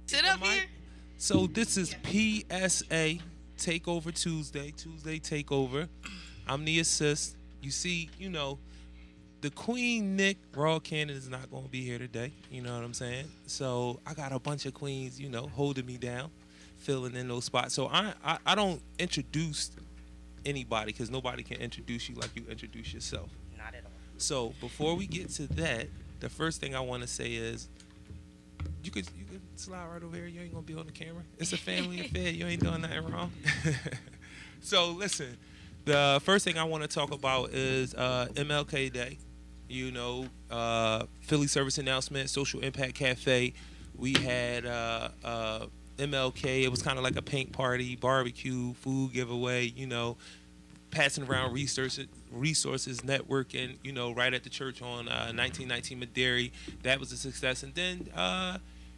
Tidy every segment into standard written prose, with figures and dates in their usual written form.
Sit up here. So this is PSA Takeover Tuesday Takeover. I'm the assist. You see, the Queen Nick Raw Cannon is not going to be here today. You know what I'm saying? So I got a bunch of queens, holding me down, filling in those spots. So I don't introduce anybody because nobody can introduce you like you introduce yourself. Not at all. So before we get to that, the first thing I want to say is you could slide right over here. You ain't gonna be on the camera. It's a family affair. You ain't doing nothing wrong. So listen, the first thing I want to talk about is MLK Day. Philly Service Announcement, Social Impact Cafe. We had MLK. It was kind of like a paint party, barbecue, food giveaway. Passing around resources, networking. Right at the church on 1919 Maderi. That was a success. And then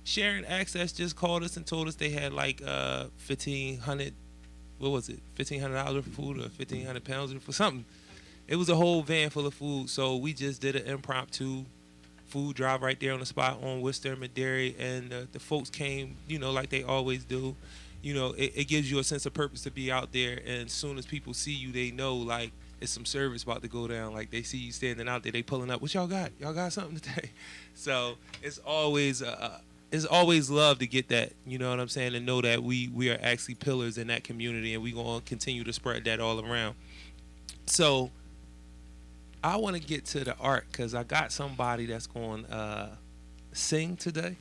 Sharing Access just called us and told us they had like 1,500. What was it? $1,500 for food or 1,500 pounds for something. It was a whole van full of food. So we just did an impromptu food drive right there on the spot on Worcester and Maderi, and the folks came, like they always do. It gives you a sense of purpose to be out there, and as soon as people see you, they know like it's some service about to go down. Like they see you standing out there, they pulling up. What y'all got? Y'all got something today? So it's always love to get that. You know what I'm saying? And know that we are actually pillars in that community, and we gonna continue to spread that all around. So I want to get to the art because I got somebody that's going to sing today.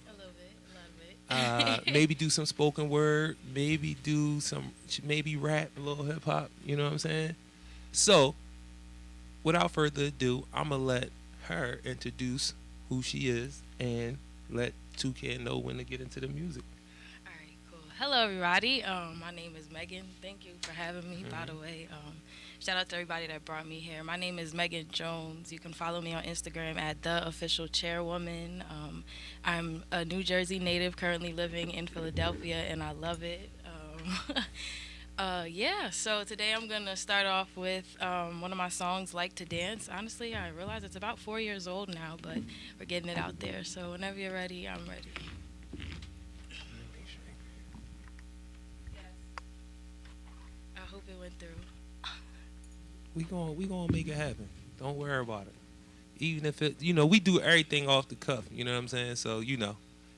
A little bit, a lot of it. Maybe do some spoken word, maybe rap, a little hip hop. You know what I'm saying? So, without further ado, I'm gonna let her introduce who she is and let Toucan know when to get into the music. All right, cool. Hello, everybody. My name is Megan. Thank you for having me, by the way. Shout out to everybody that brought me here. My name is Megan Jones. You can follow me on Instagram at @theofficialchairwoman. I'm a New Jersey native currently living in Philadelphia, and I love it. So today I'm going to start off with one of my songs, Like to Dance. Honestly, I realize it's about 4 years old now, but we're getting it out there. So whenever you're ready, I'm ready. Yes. I hope it went through. We gonna make it happen. Don't worry about it. Even if we do everything off the cuff. You know what I'm saying? So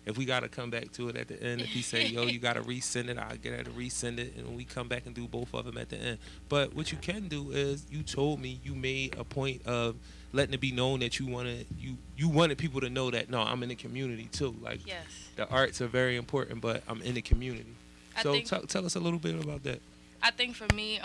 if we gotta come back to it at the end, if he say yo, you gotta resend it, I'll get her to resend it, and we come back and do both of them at the end. But what you can do is you told me you made a point of letting it be known that you wanted people to know that no, I'm in the community too. Like Yes. the arts are very important, but I'm in the community. So tell us a little bit about that. I think for me,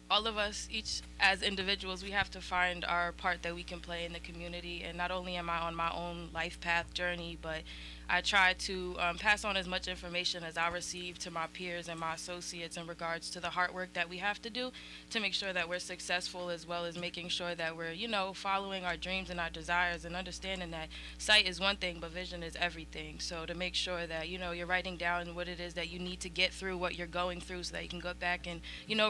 all of us, each as individuals, we have to find our part that we can play in the community. And not only am I on my own life path journey, but I try to pass on as much information as I receive to my peers and my associates in regards to the hard work that we have to do to make sure that we're successful, as well as making sure that we're, following our dreams and our desires, and understanding that sight is one thing, but vision is everything. So to make sure that, you're writing down what it is that you need to get through what you're going through so that you can go back and,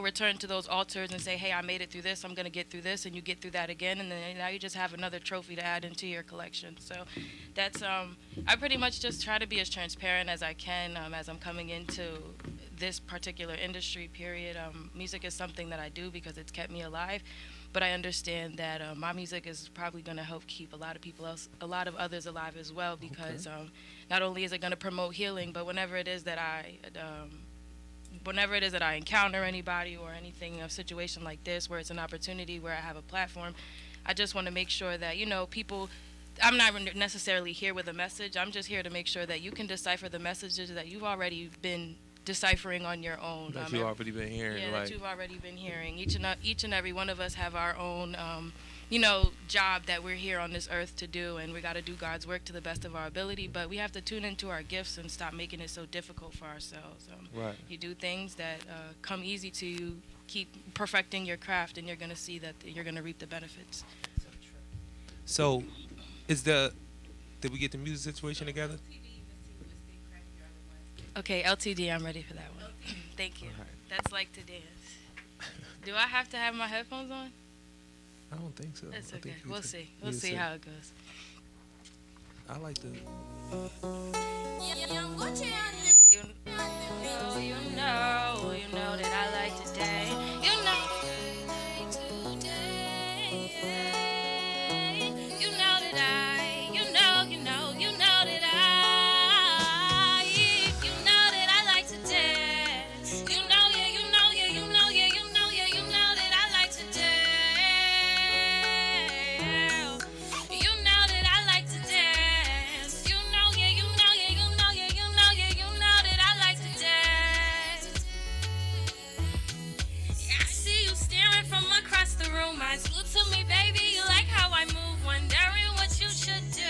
return to those altars and say, hey, I made it through this, I'm going to get through this, and you get through that again, and then now you just have another trophy to add into your collection. So that's, I pretty much just try to be as transparent as I can as I'm coming into this particular industry period. Music is something that I do because it's kept me alive, but I understand that my music is probably going to help keep a lot of others alive as well, because not only is it going to promote healing, but whenever it is that I encounter anybody or anything, a situation like this where it's an opportunity where I have a platform, I just want to make sure that, people, I'm not necessarily here with a message. I'm just here to make sure that you can decipher the messages that you've already been deciphering on your own. That you've already been hearing. Yeah, that you've already been hearing. Each and every one of us have our own, job that we're here on this earth to do, and we got to do God's work to the best of our ability. But we have to tune into our gifts and stop making it so difficult for ourselves. Right. You do things that come easy to you. Keep perfecting your craft, and you're going to see that you're going to reap the benefits. So, did we get the music situation together? Okay, LTD, I'm ready for that one. Thank you. Right. That's Like to Dance. Do I have to have my headphones on? I don't think so. That's I okay. think We'll see. We'll see how it goes. I like to. You know that I like today. You know. You know that you know that you know that I like to dance. You know, yeah, you know, yeah, you know, yeah, you know, yeah, you know that I like to dance. You know that I like to dance. You know, yeah, you know, yeah, you know, yeah, you know, yeah, you know that I like to dance. I see you staring from across the room. I salute to me, baby. You like how I move. Wondering what you should do.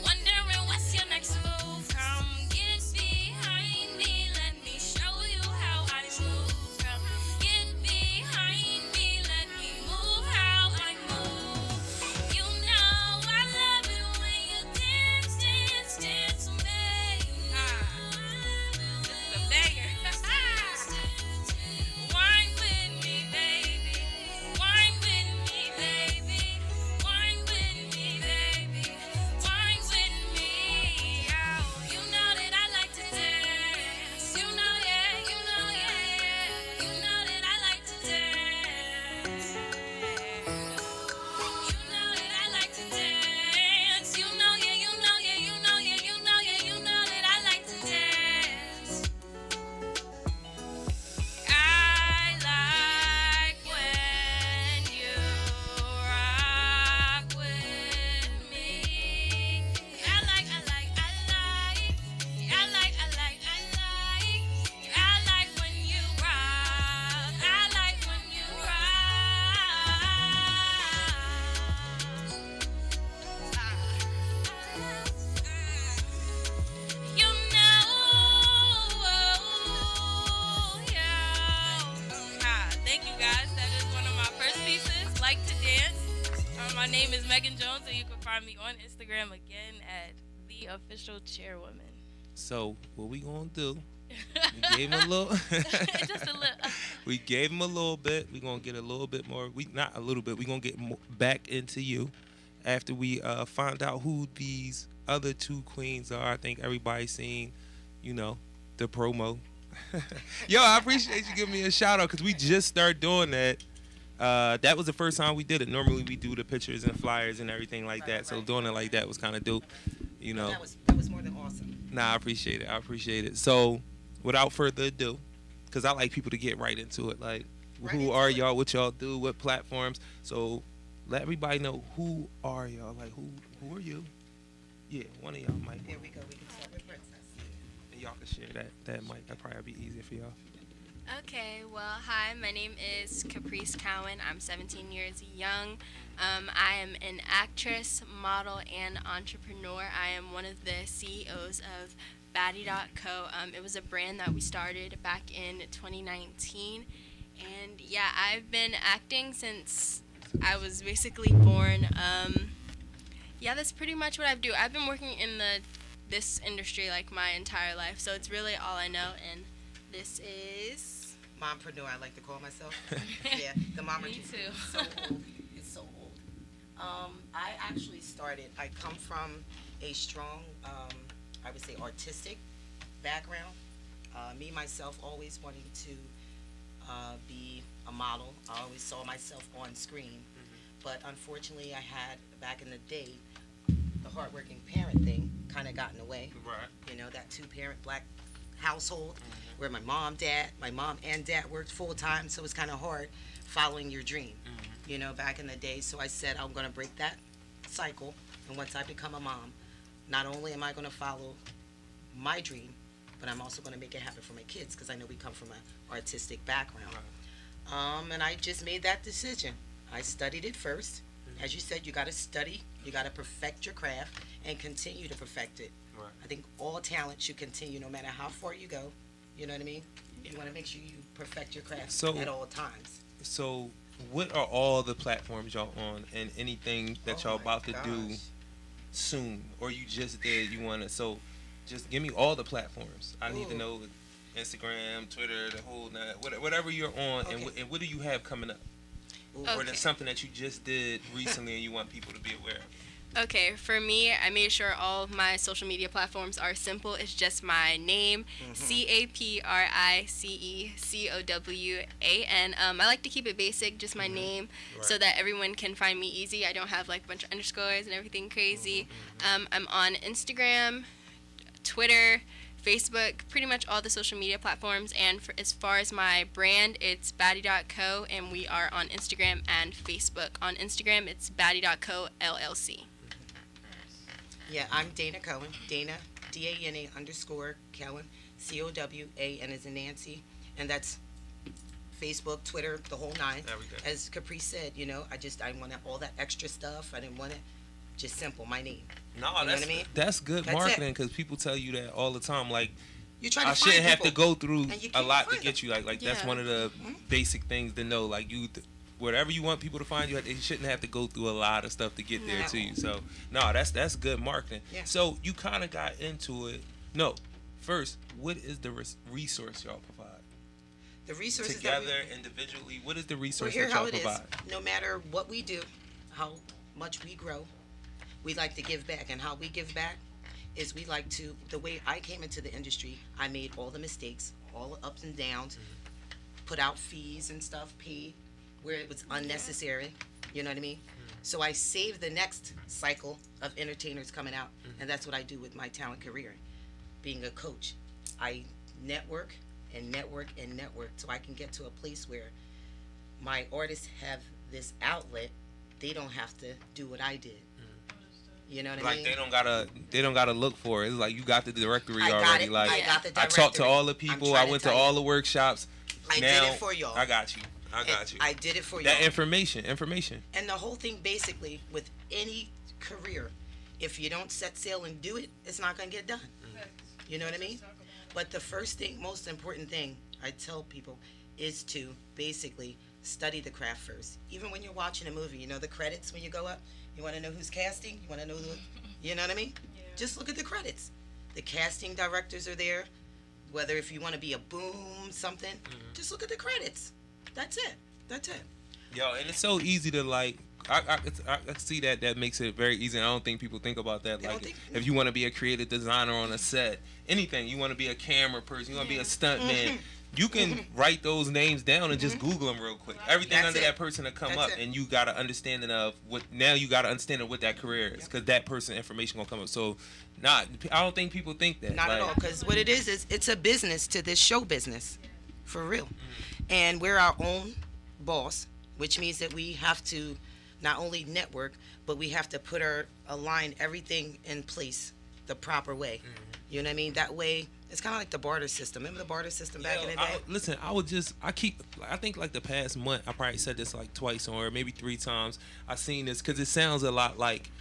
Wondering what's your next move. Come get behind me. Let me show you how I move. Come get behind me. Let me move how I move. You know I love it when you dance, dance, dance with me. This is a banger. Wine with me, baby. Wine with me, baby. Wine with me, baby. Wine with me. Oh, you know that I like to dance. You know, yeah, you know, yeah, yeah. You know that I like to dance. You know that I like to dance. You know, yeah, you know, yeah, you know, yeah, you know, yeah, you know that I like to dance. I like when you rock with me. I like, I like, I like. I like, I like, I like. I like when you rock. I like when you rock. You know, yeah. Thank you guys. That is one of my first pieces. Like to dance. My name is Megan Jones, and you can find me on Instagram again at the official chairwoman. So what we gonna do? We gave him a little. Just a little. We gave him a little bit. We gonna get a little bit more. We not a little bit. We gonna get back into you after we find out who these other two queens are. I think everybody's seen, you know, the promo. Yo, I appreciate you giving me a shout out because we just started doing that. That was the first time we did it. Normally we do the pictures and flyers and everything like that. So doing it like that was kind of dope. You know. That was more than awesome. Nah, I appreciate it. I appreciate it. So, without further ado, because I like people to get right into it. Like, who are y'all? What y'all do? What platforms? So, let everybody know who are y'all. Like, who are you? Yeah, one of y'all might. There we go. We can start with Princess. And y'all can share that mic. That probably be easier for y'all. Okay, well, hi, my name is Caprice Cowan. I'm 17 years young. I am an actress, model, and entrepreneur. I am one of the CEOs of Batty.co. It was a brand that we started back in 2019. And yeah, I've been acting since I was basically born. Yeah, that's pretty much what I do. I've been working in this industry like my entire life, so it's really all I know. And this is Mompreneur, I like to call myself. Yeah, the mompreneur. Me too. It's so old. It's so old. I actually started. I come from a strong, I would say, artistic background. Me myself always wanting to be a model. I always saw myself on screen, but unfortunately, I had back in the day the hardworking parent thing kind of got in the way. Right. You know, that two-parent black household where my mom and dad worked full time, so it was kind of hard following your dream. You know, back in the day. So I said I'm going to break that cycle, and once I become a mom, not only am I going to follow my dream, but I'm also going to make it happen for my kids because I know we come from an artistic background. And I just made that decision. I studied it first. As you said, you got to study, you got to perfect your craft, and continue to perfect it. Right. I think all talent should continue no matter how far you go. You know what I mean? You want to make sure you perfect your craft at all times. So, what are all the platforms y'all on, and anything that y'all about to do soon, or you just did? You want to? So, just give me all the platforms. I need to know Instagram, Twitter, the whole whatever you're on, and what do you have coming up? Or that's something that you just did recently and you want people to be aware of? Okay, for me, I made sure all of my social media platforms are simple. It's just my name, CapriceCowan. I like to keep it basic, just my name, so that everyone can find me easy. I don't have like a bunch of underscores and everything crazy. I'm on Instagram, Twitter, Facebook, pretty much all the social media platforms. And as far as my brand, it's baddie.co, and we are on Instagram and Facebook. On Instagram, it's baddie.co LLC. Yeah, I'm Dana Cowan. Dana, DANA _ Cowan, COWAN as in Nancy. And that's Facebook, Twitter, the whole nine. There we go. As Caprice said, I wanted all that extra stuff. I didn't want it just simple, my name. No, You know what I mean? that's good That's marketing because people tell you that all the time. Like, You try to I find shouldn't have to people, go through and you a can't lot to find get them. you. Like that's Yeah. one of the basic things to know. Like whatever you want people to find you, you shouldn't have to go through a lot of stuff to get there No. to you. So no, that's good marketing. Yeah. So you kind of got into it. No, first, what is the resource y'all provide? The resources Together, that individually, what is the well, resource here that how y'all it is. provide? No matter what we do, how much we grow, we like to give back. And how we give back is we like to, the way I came into the industry, I made all the mistakes, all the ups and downs, put out fees and stuff, paid where it was unnecessary. You know what I mean? So I saved the next cycle of entertainers coming out. And that's what I do with my talent career. Being a coach, I network and network and network so I can get to a place where my artists have this outlet. They don't have to do what I did. You know what I Like mean? they don't gotta look for it. It's like you got the directory I got already. it. Like I got the I talked to directory. all the I'm people. trying I to went to tell all you. the workshops. I Now, did it for y'all. I got you. I did it for That y'all. information. And the whole thing basically with any career, if you don't set sail and do it, it's not going to get done. You know what I mean? But the first thing, most important thing I tell people is to basically study the craft first. Even when you're watching a movie, the credits when you go up, you want to know who's casting, you want to know you know what I mean? Just look at the credits. The casting directors are there. Whether if you want to be a boom something, just look at the credits. That's it. Yo, and it's so easy to like. I see that makes it very easy. And I don't think people think about that. They Like, don't think- if you want to be a creative designer on a set, anything, you want to be a camera person, you want to be a stunt man, you can write those names down and just Google them real quick. Everything That's under it. that person to come That's up, it. and you got an understanding of what. Now you got an understanding of what that career is, because that person information gonna come up. So, I don't think people think that. Not like, at all, because what it is it's a business to this show business, for real. And we're our own boss, which means that we have to not only network, but we have to align everything in place the proper way. You know what I mean? That way, it's kind of like the barter system. Remember the barter system back in the day? Listen, I think like the past month, I probably said this like twice or maybe 3 times. I seen this because it sounds a lot like,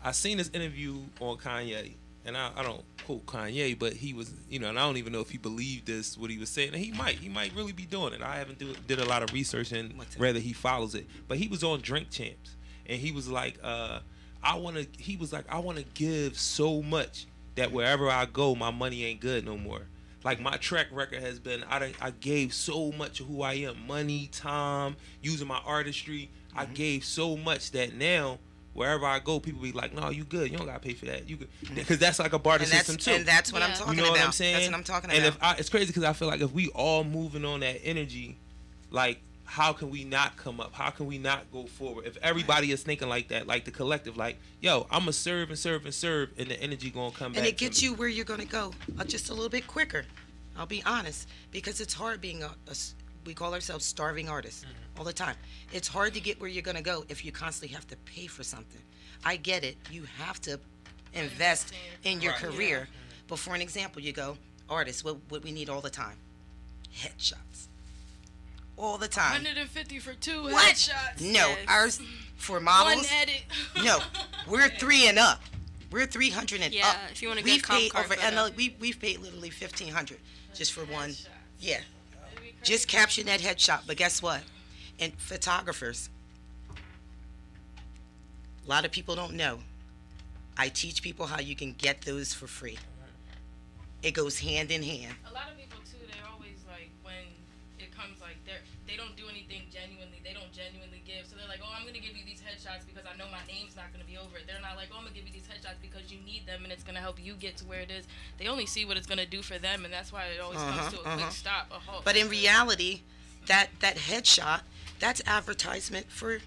I seen this interview on Kanye, and I don't quote Kanye, but he was, and I don't even know if he believed this, what he was saying. And he might really be doing it. I haven't did a lot of research and whether he follows it. But he was on Drink Champs, and he was like, I want to give so much that wherever I go, my money ain't good no more. Like, my track record has been, I gave so much of who I am, money, time, using my artistry. I gave so much that now, wherever I go, people be like, "No, you good. You don't gotta pay for that. You good." Because that's like a barter system too. And that's what I'm Yeah. talking You know about. what I'm saying? That's what I'm talking And about. it's crazy because I feel like if we all moving on that energy, like, how can we not come up? How can we not go forward? If everybody is thinking like that, like the collective, like, yo, I'm gonna serve and serve and serve, and the energy gonna come back. And it to gets me. you where you're going to go just a little bit quicker. I'll be honest, because it's hard being we call ourselves starving artists all the time. It's hard to get where you're going to go if you constantly have to pay for something. I get it. You have to invest in your Right. career. But for an example, you go, artists, what we need all the time? Headshots. All the time. 150 for 2 What? headshots. No, Yes. ours for One models. edit. No, we're 3 and up. We're 300 and Yeah, up. if you want a We've good comp paid card over, photo. and we've paid literally 1,500 just for one. Headshots. Yeah, It'd be crazy. just capturing that headshot. But guess what? And photographers, a lot of people don't know. I teach people how you can get those for free. It goes hand in hand. A lot of people too, they're always like, when it becomes like they don't do anything genuinely. They don't genuinely give. So they're like, oh, I'm gonna give you these headshots because I know my name's not gonna be over it. They're not like, oh, I'm gonna give you these headshots because you need them and it's gonna help you get to where it is. They only see what it's gonna do for them, and that's why it always comes to a quick stop, a halt. But in reality, that headshot, that's advertisement for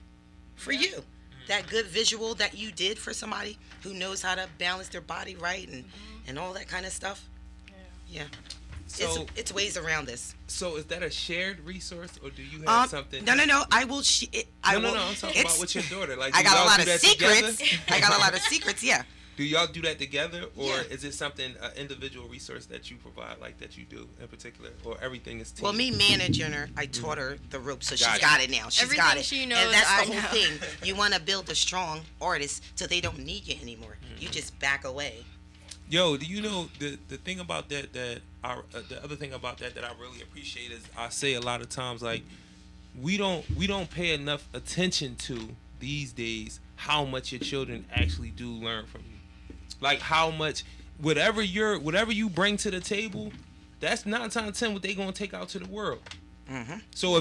you. That good visual that you did for somebody who knows how to balance their body right and all that kind of stuff. Yeah. So it's ways around this. So is that a shared resource, or do you have something? No. I will. No. I'm talking about with your daughter. Like, I got a lot of secrets. I got a lot of secrets. Yeah. Do y'all do that together, or is it something, an individual resource that you provide, like that you do in particular, or everything is team? Well, me managing her, I taught her the ropes, so she's it. got it now. She's Everything got it. she knows, and that's I the whole know. thing. You want to build a strong artist so they don't need you anymore. You just back away. Yo, do you know the thing about that the other thing about that I really appreciate is, I say a lot of times, like, we don't pay enough attention to these days how much your children actually do learn from you. Like, how much whatever you bring to the table, that's 9 times out of 10 what they gonna take out to the world. So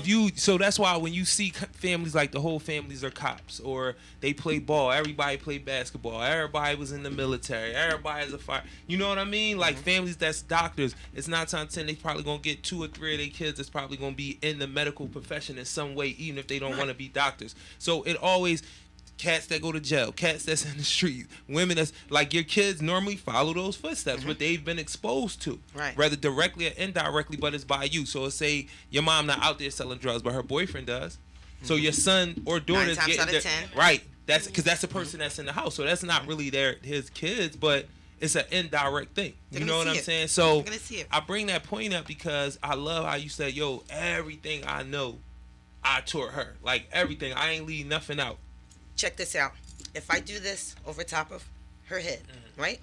that's why when you see families, like the whole families are cops, or they play ball, everybody play basketball, everybody was in the military, everybody is a fire. You know what I mean? Like families that's doctors, it's 9 times out of 10 they probably gonna get 2 or 3 of their kids that's probably gonna be in the medical profession in some way, even if they don't want to be doctors. So it always. Cats that go to jail, cats that's in the street, women that's like, your kids normally follow those footsteps, what they've been exposed to, right? Whether directly or indirectly, but it's by you. So let's say your mom not out there selling drugs, but her boyfriend does. So your son or daughter is 9 times getting out of 10. right. That's because that's the person that's in the house. So that's not really his kids, but it's an indirect thing. You know what I'm saying? So I bring that point up because I love how you said, yo, everything I know, I taught her. Like everything, I ain't leave nothing out. Check this out. If I do this over top of her head, right?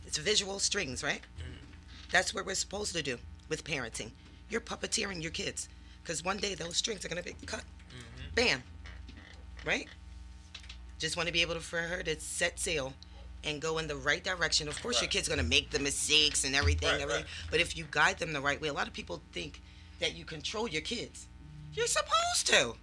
It's visual strings, right? That's what we're supposed to do with parenting. You're puppeteering your kids, because one day those strings are going to be cut. Bam. Right? Just want to be able for her to set sail and go in the right direction. Of course, your kid's going to make the mistakes and everything. Right. But if you guide them the right way, a lot of people think that you control your kids. You're supposed to.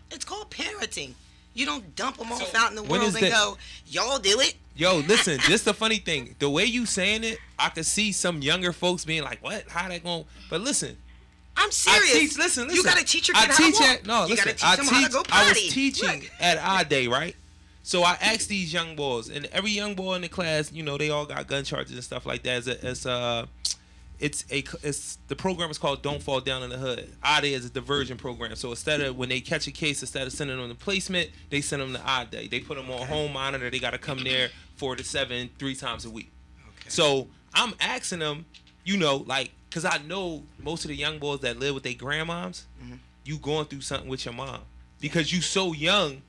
It's called parenting. You don't dump them off out in the world and go, y'all do it. Yo, listen, just the funny thing. The way you saying it, I could see some younger folks being like, what? How that going? But listen. I'm serious. Listen. You got to teach your kid how to walk. You got to teach them how to go potty. I was teaching at our day, right? So I asked these young boys, and every young boy in the class, you know, they all got gun charges and stuff like that. It's the program is called Don't Fall Down in the Hood. Our Day is a diversion program. So instead of, when they catch a case, instead of sending them to placement, they send them to Our Day. They put them on home monitor. They got to come there 4 to 7, 3 times a week. Okay. So I'm asking them, you know, like, because I know most of the young boys that live with their grandmoms, you going through something with your mom. Because you so young,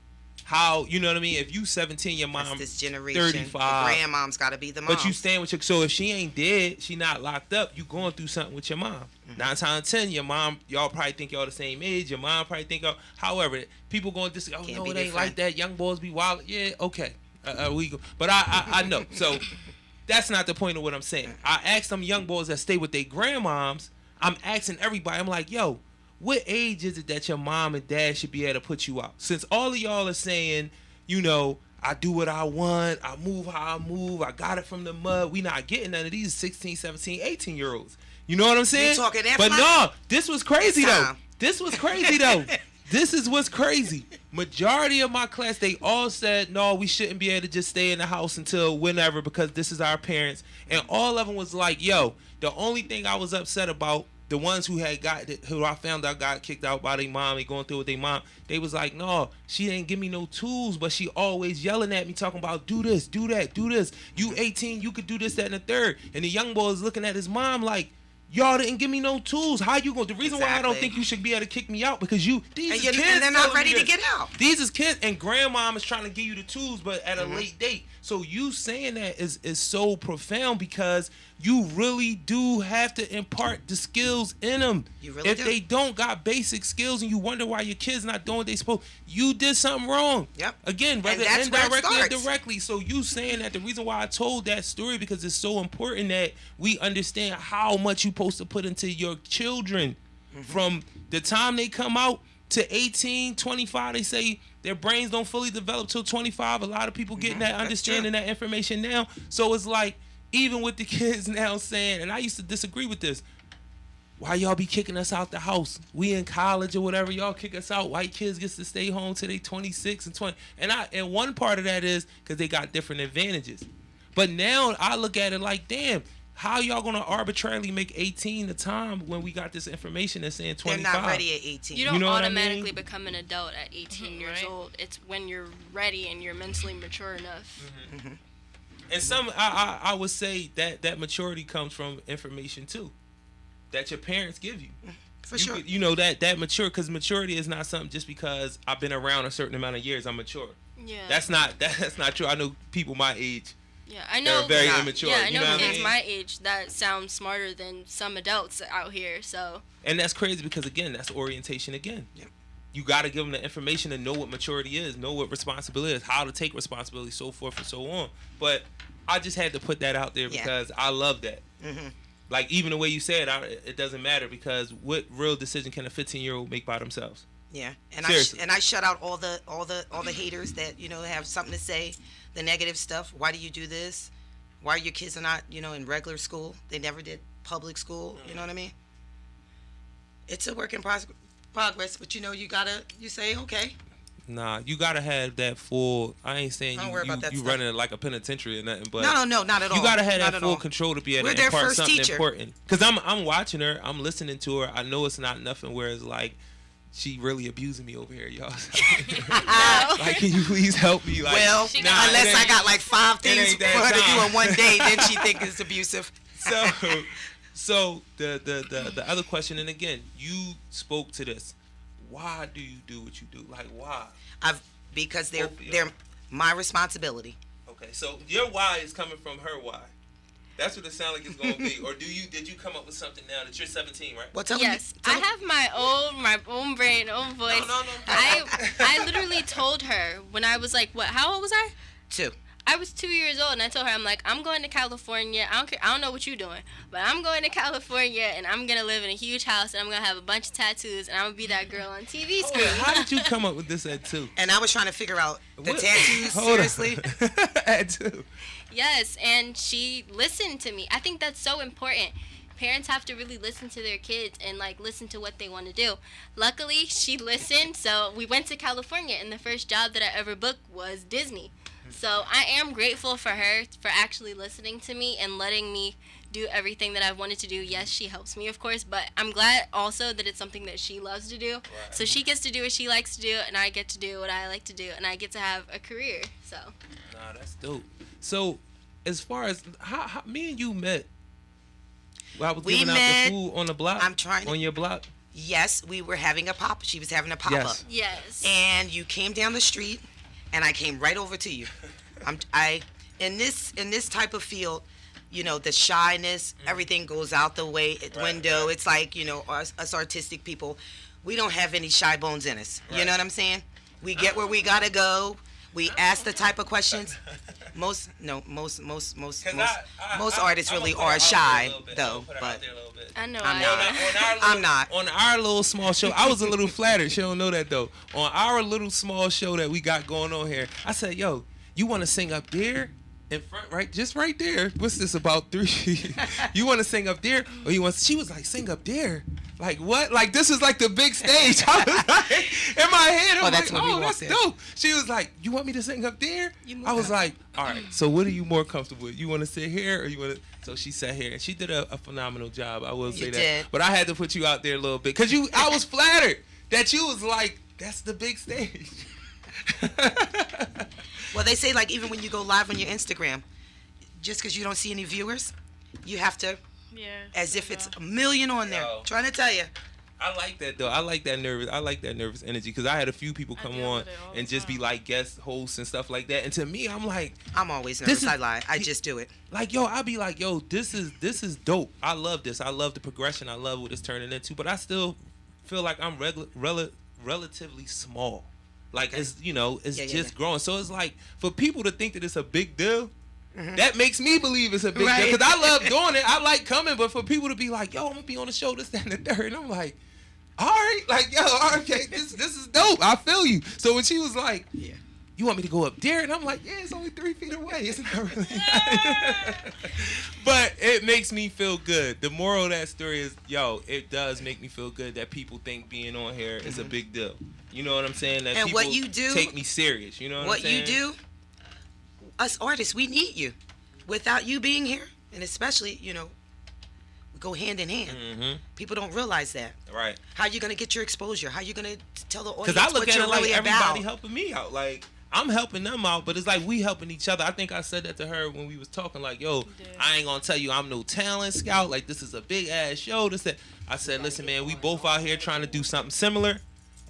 how, you know what I mean? If you 17, your mom this generation, 35. The grandmom's got to be the mom. But you staying with your, so if she ain't dead, she not locked up, you going through something with your mom. 9 times out of 10, your mom, y'all probably think y'all the same age. Your mom probably think y'all, however, people going to disagree. Oh, no, it ain't like that. Young boys be wild. Yeah, okay. We go. But I know. So that's not the point of what I'm saying. I asked them young boys that stay with their grandmoms, I'm asking everybody, I'm like, yo, what age is it that your mom and dad should be able to put you out? Since all of y'all are saying, you know, I do what I want, I move how I move, I got it from the mud, we not getting none of these 16, 17, 18-year-olds. You know what I'm saying? You talking that but fly? no, this was crazy though. This was crazy though. This is what's crazy. Majority of my class, they all said, no, we shouldn't be able to just stay in the house until whenever because this is our parents. And all of them was like, yo, the only thing I was upset about, the ones who I found out got kicked out by their mom and going through with their mom, they was like, no, she didn't give me no tools, but she always yelling at me, talking about, do this, do that, do this. You 18, you could do this, that, and the third. And the young boy is looking at his mom like, y'all didn't give me no tools. How you going? The reason why I don't think you should be able to kick me out because these is kids and they're not ready to get out. These is kids, and grandmom is trying to give you the tools, but at a late date. So you saying that is so profound because you really do have to impart the skills in them. You really if do. they don't got basic skills and you wonder why your kids not doing what they supposed, you did something wrong. Yep. Again, whether that's indirectly or directly. So you saying that the reason why I told that story because it's so important that we understand how much you supposed to put into your children. From the time they come out to 18, 25, they say their brains don't fully develop till 25. A lot of people getting that understanding, that information now. So it's like, even with the kids now saying, and I used to disagree with this, why y'all be kicking us out the house? We in college or whatever, y'all kick us out. White kids gets to stay home till they 26 and 20. And one part of that is because they got different advantages. But now I look at it like, damn, how y'all gonna arbitrarily make 18 the time when we got this information that's saying 25? They're not ready at 18. You don't know what I automatically mean? become an adult at 18 years Right. old. It's when you're ready and you're mentally mature enough. And some, I would say that maturity comes from information too, that your parents give you. For sure. You know that mature, because maturity is not something just because I've been around a certain amount of years I'm mature. Yeah. That's not true. I know people my age Yeah, I that know. are very Yeah. immature. Yeah, I you know know what I kids mean? my age that sound smarter than some adults out here. So And that's crazy because, again, that's orientation again. Yep. You got to give them the information to know what maturity is, know what responsibility is, how to take responsibility, so forth and so on. But I just had to put that out there Yeah. because I love that. Mm-hmm. Like, even the way you said, it doesn't matter, because what real decision can a 15-year-old make by themselves? Yeah, and Seriously. I shut out all the haters that have something to say, the negative stuff. Why do you do this? Why your kids are not in regular school? They never did public school. You know what I mean? It's a work in progress, but you say okay. Nah, you got to have that full, I ain't saying Don't worry about that you stuff. running it like a penitentiary or nothing, but No, not at all. you got to have Not that at full all. control to be able We're to their impart first something teacher. important. Because I'm watching her, I'm listening to her. I know it's not nothing where it's like, she really abusing me over here, y'all. Like, can you please help me? Like, Well, nah, unless it I ain't- got like 5 it things ain't for that her to do time. in one day, then she think it's abusive. So the other question, and again, you spoke to this. Why do you do what you do? Like, why? Because Both of y'all. they're my responsibility. Okay, so your why is coming from her why. That's what it sounds like it's gonna be. Or did you come up with something now that you're 17, right? Well, tell yes, me. I have my own brain, own voice. No. I literally told her when I was like, what? How old was I? 2. I was 2 years old, and I told her, I'm like, I'm going to California. I don't care. I don't know what you're doing, but I'm going to California, and I'm gonna live in a huge house, and I'm gonna have a bunch of tattoos, and I'm gonna be that girl on TV screen. How did you come up with this at 2? And I was trying to figure out the What? tattoos. Hold on. Seriously. At 2. Yes, and she listened to me. I think that's so important. Parents have to really listen to their kids and like listen to what they want to do. Luckily, she listened, so we went to California, and the first job that I ever booked was Disney. So I am grateful for her for actually listening to me and letting me do everything that I wanted to do. Yes, she helps me, of course, but I'm glad also that it's something that she loves to do. Right. So she gets to do what she likes to do, and I get to do what I like to do, and I get to have a career. So Nah, that's dope. So, as far as how me and you met, I was We giving out met- the food on the block. I'm trying to- on your block. Yes, we were having a pop. She was having a pop up. Yes. yes. And you came down the street, and I came right over to you. In this type of field, the shyness, everything goes out the window. right. It's like us artistic people, we don't have any shy bones in us. You Right. know what I'm saying? We get where we gotta go. We ask the type of questions. Most artists really are shy though, but I know I'm I not. am. I'm not. On our little small show, I was a little flattered. She don't know that though. On our little small show that we got going on here, I said, "Yo, you want to sing up there in front, right? Just right there. What's this about 3? You want to sing up there, or you want?" She was like, "Sing up there." Like what? Like this is like the big stage. I was like, in my head, I'm that's like, when we "Oh, that's walked in. dope." She was like, "You want me to sing up there?" You move I was up. like, "All right. So what are you more comfortable with? You want to sit here, or you want to?" So she sat here, and she did a phenomenal job. I will say You that. did. But I had to put you out there a little bit because I was flattered that you was like, "That's the big stage." Well, they say like even when you go live on your Instagram, just because you don't see any viewers, you have to Yeah. as if it's a million on there. Yo. Trying to tell you. I like that though. I like that nervous energy because I had a few people I come deal on with it all and the just be time. like guest hosts and stuff like that. And to me, I'm like, I'm always This nervous. is- I lie. I just do it. yo, I'd be like, yo, this is dope. I love this. I love the progression. I love what it's turning into. But I still feel like I'm relatively small. Like it's it's Yeah, just yeah. growing. So it's like for people to think that it's a big deal. That makes me believe it's a big Right. deal because I love doing it. I like coming, but for people to be like, "Yo, I'm gonna be on the show, this, that, and the third," and I'm like, all right, like, yo, okay, this is dope. I feel you. So when she was like, Yeah. you want me to go up there? And I'm like, yeah, it's only 3 feet away. It's not really. But it makes me feel good. The moral of that story is, yo, it does make me feel good that people think being on here is a big deal. You know what I'm saying? That And people what you do, take me serious. You know what I'm saying? What you do, us artists, we need you. Without you being here, and especially, we go hand in hand. Mm-hmm. People don't realize that. Right. How you gonna get your exposure? How you gonna tell the audience Because I look what at you're it like really everybody about? helping me out. Like, I'm helping them out, but it's like we helping each other. I think I said that to her when we was talking, like, yo, I ain't gonna tell you I'm no talent scout. Like, this is a big ass show. This that. I said, listen, man, we both out here trying to do something similar,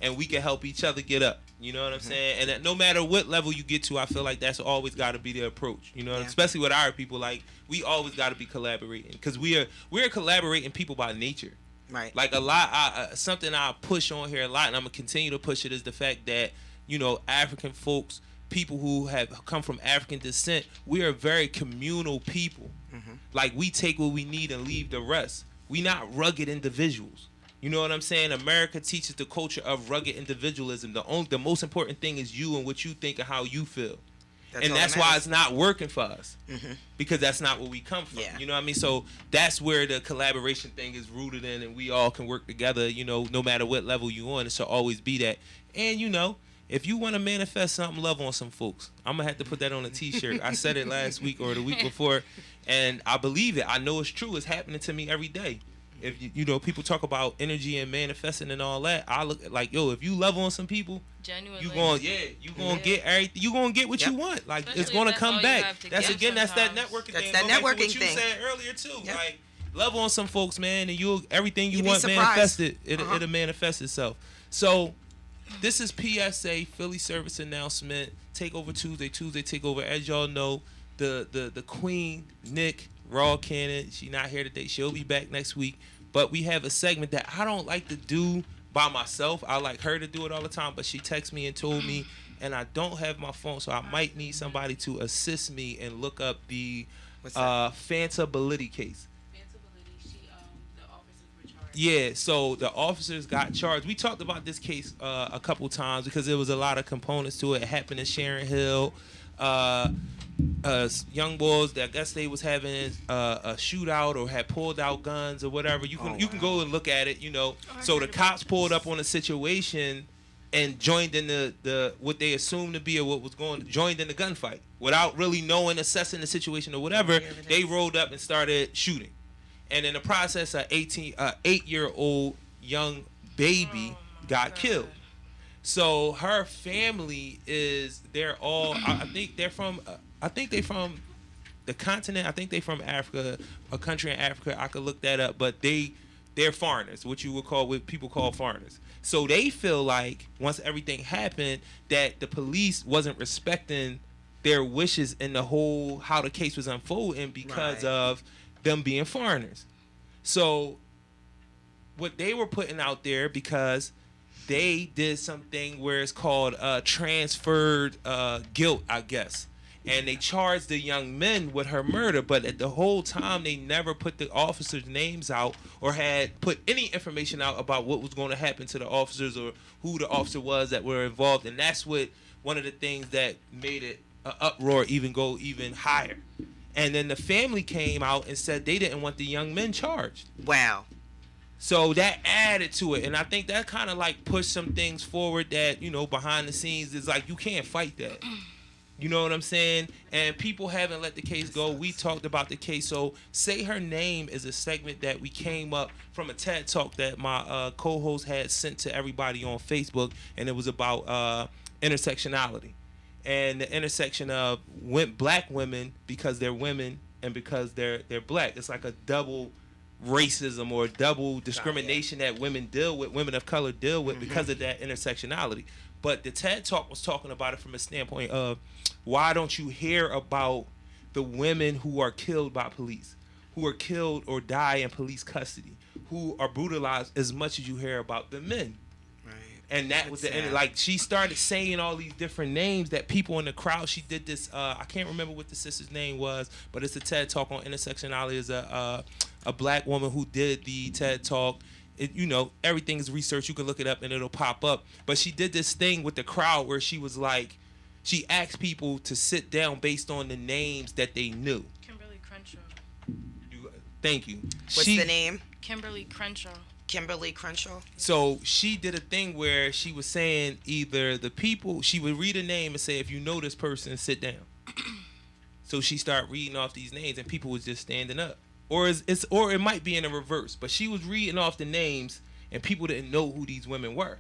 and we can help each other get up. You know what I'm saying? And that no matter what level you get to, I feel like that's always got to be the approach. You know, especially with our people, like, we always got to be collaborating because we're collaborating people by nature. Right. Like, a lot, something I push on here a lot, and I'm gonna continue to push it, is the fact that, African folks, people who have come from African descent, we are very communal people. Mm-hmm. Like, we take what we need and leave the rest. We not rugged individuals. You know what I'm saying? America teaches the culture of rugged individualism. The most important thing is you and what you think and how you feel. That's why it's not working for us. Mm-hmm. Because that's not where we come from. Yeah. You know what I mean? So that's where the collaboration thing is rooted in, and we all can work together, no matter what level you on. It should always be that. And, if you want to manifest something, love on some folks. I'm going to have to put that on a t-shirt. I said it last week or the week before, and I believe it. I know it's true. It's happening to me every day. If people talk about energy and manifesting and all that, I look like, yo, if you love on some people, genuinely, you gonna get everything. You gonna get what you want. Like, especially it's gonna come back. That's that networking thing. That's that networking thing. What you said earlier too. Yep. Like, love on some folks, man, and everything you want manifested. It'll manifest itself. So, this is PSA Philly Service Announcement. Takeover Tuesday takeover. As y'all know, the Queen Nick Raw Cannon. She not here today. She'll be back next week. But we have a segment that I don't like to do by myself. I like her to do it all the time, but she texted me and told me, and I don't have my phone, so I might need somebody to assist me and look up the Fanta Bellitti case. Yeah, so the officers got charged. We talked about this case a couple times because there was a lot of components to it. It happened in Sharon Hill. Young boys that I guess they was having a shootout or had pulled out guns or whatever. You can go and look at it, So the cops pulled up on a situation and joined in the what they assumed to be or what was joined in the gunfight without really knowing, assessing the situation or whatever. They rolled up and started shooting. And in the process, an 8-year-old young baby got killed. So her family they're all, I think they're from the continent. I think they're from Africa, a country in Africa. I could look that up, but they're foreigners, what people call foreigners. So they feel like once everything happened, that the police wasn't respecting their wishes in the whole how the case was unfolding because of them being foreigners. So what they were putting out there, because they did something where it's called transferred guilt, I guess. And they charged the young men with her murder, but at the whole time they never put the officers' names out or had put any information out about what was going to happen to the officers or who the officer was that were involved. And that's one of the things that made it an uproar go even higher. And then the family came out and said they didn't want the young men charged. Wow. So that added to it. And I think that kind of like pushed some things forward that, behind the scenes is like, you can't fight that. You know what I'm saying? And people haven't let the case go. We talked about the case. So Say Her Name is a segment that we came up from a TED Talk that my co-host had sent to everybody on Facebook. And it was about intersectionality. And the intersection of black women because they're women and because they're black. It's like a double racism or double discrimination that women of color deal with because of that intersectionality. But the TED Talk was talking about it from a standpoint of why don't you hear about the women who are killed by police, who are killed or die in police custody, who are brutalized as much as you hear about the men. And that was the end. Like, she started saying all these different names that people in the crowd. She did this. I can't remember what the sister's name was, but it's a TED Talk on intersectionality. Is a black woman who did the TED Talk. everything is research. You can look it up and it'll pop up. But she did this thing with the crowd where she was like, she asked people to sit down based on the names that they knew. Kimberly Crenshaw. Thank you. What's the name? Kimberly Crenshaw. Kimberly Crenshaw. So she did a thing where she was saying either the people, she would read a name and say, if you know this person, sit down. So she started reading off these names and people was just standing up. Or it might be in a reverse, but she was reading off the names and people didn't know who these women were.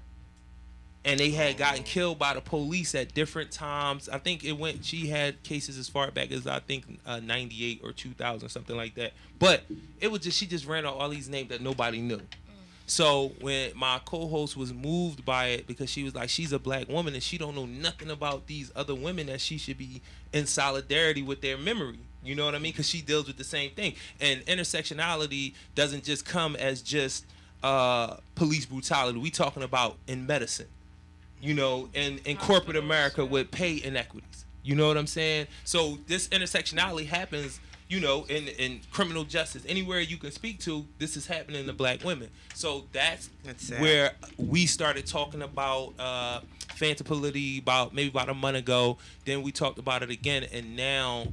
And they had gotten killed by the police at different times. I think she had cases as far back as 98 or 2000, something like that. But it was she just ran out all these names that nobody knew. So when my co-host was moved by it, because she was like, she's a black woman and she don't know nothing about these other women that she should be in solidarity with their memory. You know what I mean? Because she deals with the same thing. And intersectionality doesn't just come as just police brutality. We talking about in medicine, in corporate America with pay inequities. You know what I'm saying? So this intersectionality happens, in criminal justice. Anywhere you can speak to, this is happening to black women. So that's where we started talking about phantopolity about a month ago. Then we talked about it again, and now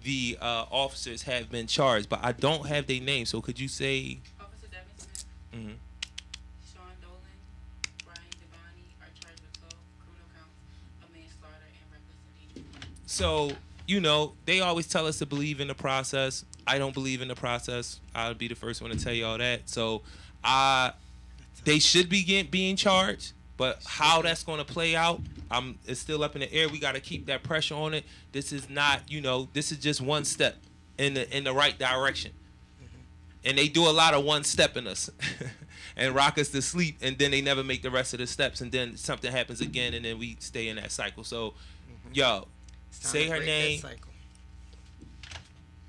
the officers have been charged. But I don't have their names, so could you say? Officer Devin Smith, Mm-hmm. Sean Dolan, Brian Devani are charged with 12 criminal counts of manslaughter and reckless endangerment. So, they always tell us to believe in the process. I don't believe in the process. I'll be the first one to tell you all that. So, they should be being charged, but how that's going to play out, it's still up in the air. We got to keep that pressure on it. This is not, this is just one step in the right direction. And they do a lot of one stepping us and rock us to sleep, and then they never make the rest of the steps, and then something happens again, and then we stay in that cycle. So, say her name.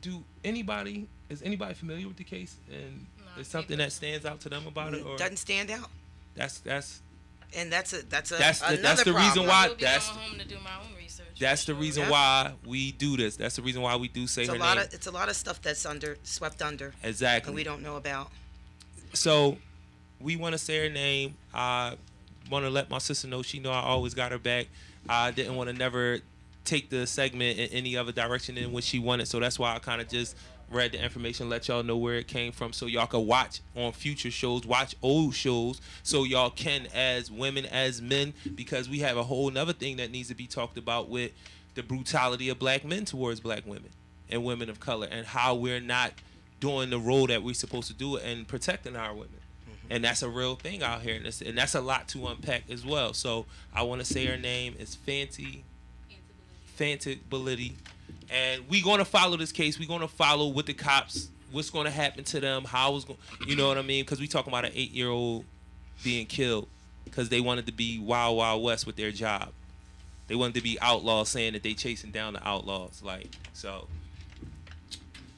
Is anybody familiar with the case? And is something that stands out to them about it, or doesn't stand out? That's another the reason why. I will be going home to do my own research. That's the reason why we do this. That's the reason why we do say her name. It's a lot of stuff that's swept under. Exactly. And we don't know about. So, we want to say her name. I want to let my sister know she know I always got her back. I didn't want to never take the segment in any other direction than what she wanted, so that's why I kind of just read the information, let y'all know where it came from, so y'all can watch on future shows, watch old shows, so y'all can, as women, as men, because we have a whole nother thing that needs to be talked about with the brutality of black men towards black women and women of color, and how we're not doing the role that we're supposed to do and protecting our women. And that's a real thing out here, and that's a lot to unpack as well. So I want to say her name is Phantopolity. And we're going to follow this case. We're going to follow with the cops, what's going to happen to them, how it's going, you know what I mean? Because we talking about an 8-year-old being killed because they wanted to be Wild Wild West with their job. They wanted to be outlaws, saying that they chasing down the outlaws. So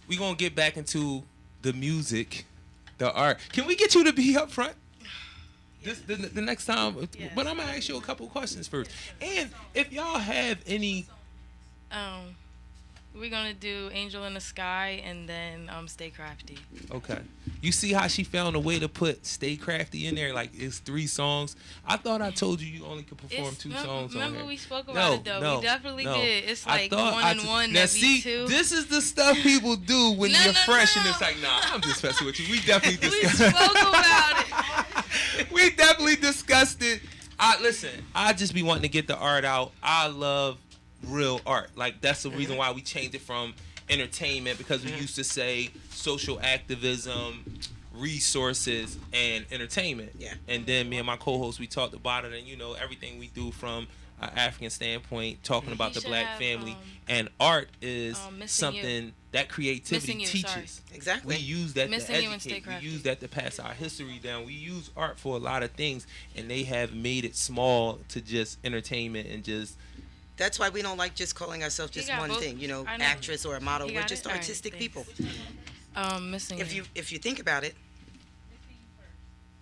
we're going to get back into the music, the art. Can we get you to be up front? The next time, yes. But I'm going to ask you a couple questions first. And if y'all have any... We're gonna do Angel in the Sky and then Stay Crafty. Okay. You see how she found a way to put Stay Crafty in there? Like, it's 3 songs. I thought I told you only could perform 2 songs on Remember here. we spoke about it, though. We definitely did. It's like 1 and 1. Now, that see, 2. this is the stuff people do when you're fresh, and it's like, nah, I'm just messing with you. We definitely discussed We spoke about it. We definitely discussed it. Listen, I just be wanting to get the art out. I love real art. Like, that's the reason why we changed it from entertainment, because we used to say social activism, resources, and entertainment. Yeah. And then me and my co-host, we talked about it, and everything we do from an African standpoint, talking about the black family, and art is something that creativity teaches. Sorry. Exactly. We use that Missing to You and Stay educate. We Crafty. use that to pass our history down. We use art for a lot of things, and they have made it small to just entertainment and just. That's why we don't like just calling ourselves just one thing, actress or a model. We're just artistic people. Missing You. If you think about it,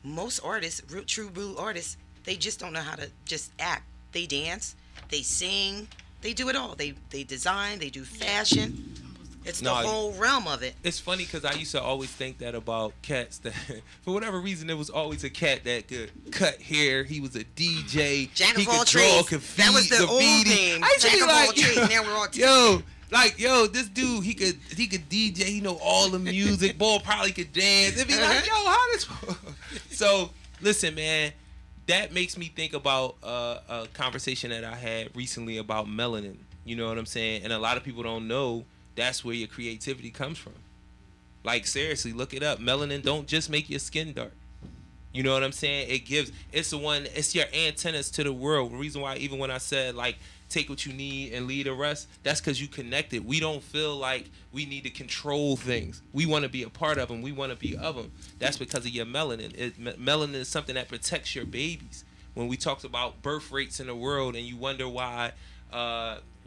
most artists, true artists, they just don't know how to just act. They dance, they sing, they do it all. They design, they do fashion. It's the No, whole realm of it. it's funny because I used to always think that about cats. That for whatever reason, there was always a cat that could cut hair. He was a DJ. Jack he of all could draw, trades. could That was the old graffiti. theme. I used to Jack be of all like, trades. Now we're all yo, this dude, he could DJ. He know all the music. Boy, probably could dance. It'd be like, yo, how this? So listen, man. That makes me think about a conversation that I had recently about melanin. You know what I'm saying? And a lot of people don't know that's where your creativity comes from. Like, seriously, look it up. Melanin don't just make your skin dark. You know what I'm saying? It's your antennas to the world. The reason why, even when I said, like, take what you need and leave the rest, that's because you connected. We don't feel like we need to control things. We want to be a part of them. We want to be of them. That's because of your melanin. Melanin is something that protects your babies. When we talked about birth rates in the world and you wonder why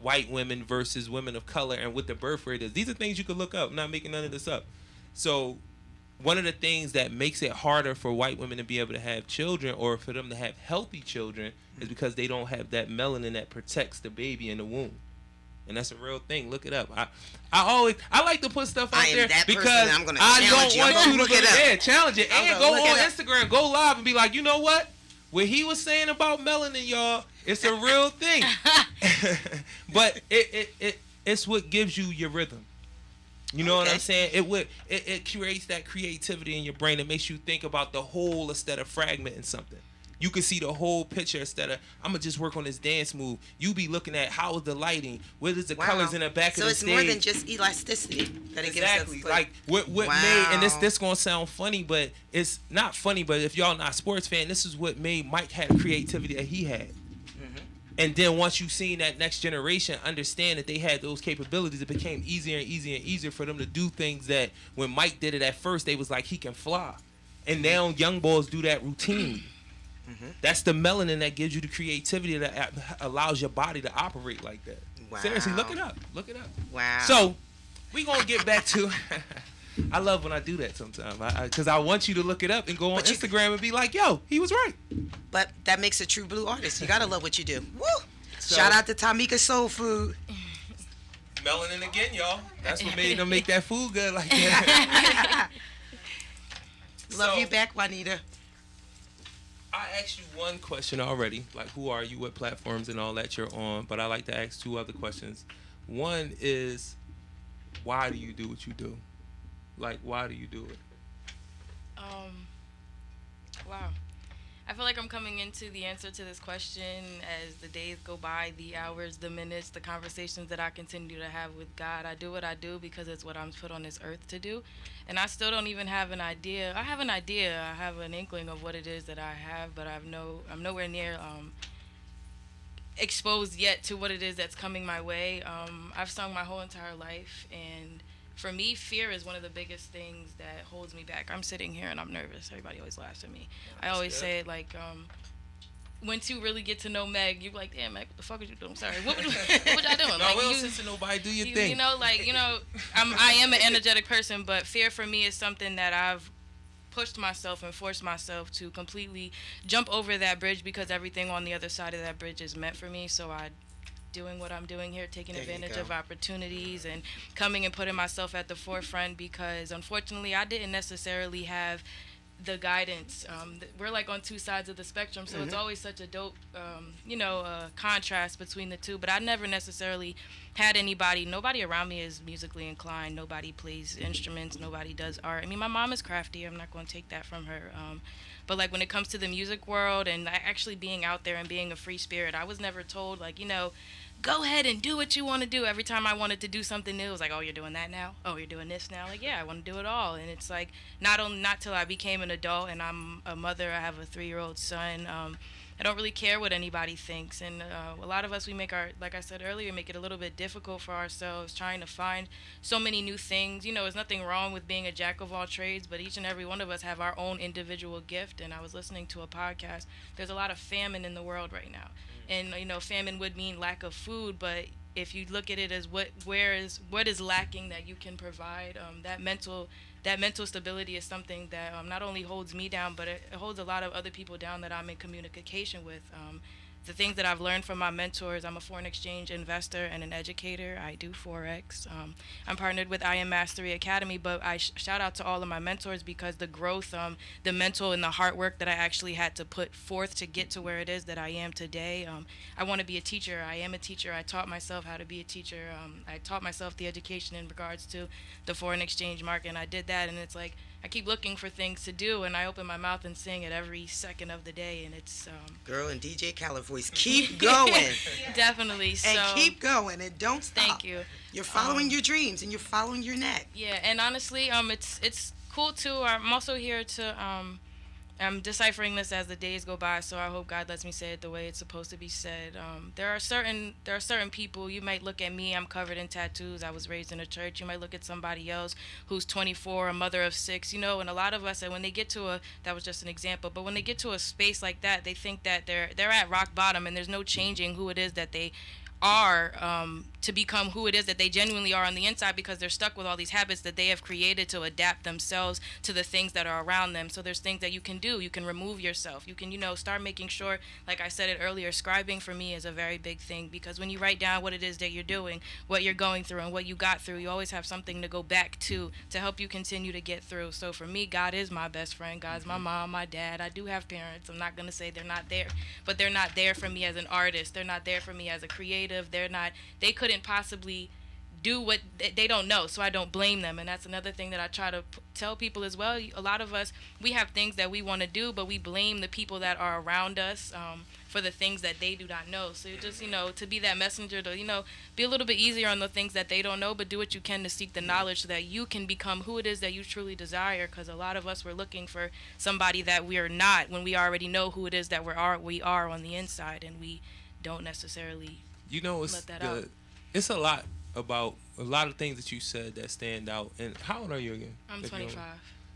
white women versus women of color and what the birth rate is, these are things you could look up. I'm not making none of this up. So one of the things that makes it harder for white women to be able to have children or for them to have healthy children is because they don't have that melanin that protects the baby in the womb. And that's a real thing. Look it up. I like to put stuff out there because I'm gonna I challenge don't want you to look it up. challenge it. I'm And gonna go look on it up. Instagram, go live and be like, you know what? What he was saying about melanin, y'all, it's a real thing. But it's what gives you your rhythm. You know what I'm saying? It creates that creativity in your brain. It makes you think about the whole instead of fragmenting something. You can see the whole picture instead of, I'm going to just work on this dance move. You be looking at how is the lighting, what is the colors in the back of the stage. So it's more than just elasticity that it gives us. Exactly. Like what made, and this going to sound funny, but it's not funny, but if y'all not a sports fan, this is what made Mike have creativity that he had. And then once you seen that next generation understand that they had those capabilities, it became easier and easier and easier for them to do things that when Mike did it at first, they was like, he can fly. And now young boys do that routinely. That's the melanin that gives you the creativity that allows your body to operate like that. Wow. Seriously, look it up. Look it up. Wow. So we going to get back to... I love when I do that sometimes because I want you to look it up and go on Instagram and be like, yo, he was right. But that makes a true blue artist. You got to love what you do. Woo! So, shout out to Tamika Soul Food. Melanin again, y'all. That's what made them make that food good like that. Love you back, Juanita. I asked you one question already, like who are you, what platforms and all that you're on, but I like to ask two other questions. One is, why do you do what you do? Like, why do you do it? Wow. I feel like I'm coming into the answer to this question as the days go by, the hours, the minutes, the conversations that I continue to have with God. I do what I do because it's what I'm put on this earth to do. And I still don't even have an idea. I have an idea. I have an inkling of what it is that I have, but I'm nowhere near exposed yet to what it is that's coming my way. I've sung my whole entire life, and for me, fear is one of the biggest things that holds me back. I'm sitting here and I'm nervous. Everybody always laughs at me. I always say it like, once you really get to know Meg, you're like, damn, Meg, what the fuck was you doing? I'm sorry. What was I doing? No, like, we don't listen to nobody. Do your thing. I am an energetic person, but fear for me is something that I've pushed myself and forced myself to completely jump over that bridge because everything on the other side of that bridge is meant for me. So doing what I'm doing here, taking advantage of opportunities and coming and putting myself at the forefront because unfortunately I didn't necessarily have the guidance. We're like on two sides of the spectrum, so it's always such a dope, contrast between the two. But I never necessarily had nobody around me is musically inclined. Nobody plays instruments. Nobody does art. I mean, my mom is crafty. I'm not going to take that from her. But like when it comes to the music world and actually being out there and being a free spirit, I was never told like, go ahead and do what you want to do. Every time I wanted to do something new, it was like, oh, you're doing that now? Oh, you're doing this now? Like, yeah, I want to do it all. And it's like, not till I became an adult and I'm a mother, I have a 3-year-old son. I don't really care what anybody thinks. And a lot of us, like I said earlier, make it a little bit difficult for ourselves trying to find so many new things. There's nothing wrong with being a jack of all trades, but each and every one of us have our own individual gift. And I was listening to a podcast. There's a lot of famine in the world right now. And, famine would mean lack of food, but if you look at it as what is lacking that you can provide, that mental stability is something that not only holds me down, but it holds a lot of other people down that I'm in communication with. the things that I've learned from my mentors. I'm a foreign exchange investor and an educator. I do Forex. I'm partnered with I Am Mastery Academy, but I shout out to all of my mentors because the growth, the mental and the hard work that I actually had to put forth to get to where it is that I am today. I want to be a teacher. I am a teacher. I taught myself how to be a teacher. I taught myself the education in regards to the foreign exchange market, and I did that, and it's like I keep looking for things to do, and I open my mouth and sing it every second of the day, and it's Girl and DJ Khaled voice, keep going. definitely. So And keep going and don't stop. thank you. You're following your dreams and you're following your neck. Yeah, and honestly, it's cool too. I'm also here to I'm deciphering this as the days go by, so I hope God lets me say it the way it's supposed to be said. There are certain people. You might look at me. I'm covered in tattoos. I was raised in a church. You might look at somebody else who's 24, a mother of 6. And a lot of us, and when they get to that was just an example, but when they get to a space like that, they think that they're at rock bottom, and there's no changing who it is that they are to become who it is that they genuinely are on the inside, because they're stuck with all these habits that they have created to adapt themselves to the things that are around them. So there's things that you can do. You can remove yourself. You can, start making sure, like I said it earlier, scribing for me is a very big thing, because when you write down what it is that you're doing, what you're going through, and what you got through, you always have something to go back to help you continue to get through. So for me, God is my best friend. God's my mom, my dad. I do have parents. I'm not going to say they're not there, but they're not there for me as an artist. They're not there for me as a creative. They couldn't possibly do what they don't know, so I don't blame them. And that's another thing that I try to tell people as well. A lot of us, we have things that we want to do, but we blame the people that are around us for the things that they do not know. So you just, to be that messenger, to, be a little bit easier on the things that they don't know, but do what you can to seek the knowledge so that you can become who it is that you truly desire. Because a lot of us, we're looking for somebody that we are not, when we already know who it is that we are on the inside, and we don't necessarily let that out. It's a lot about a lot of things that you said that stand out. And how old are you again? I'm 25.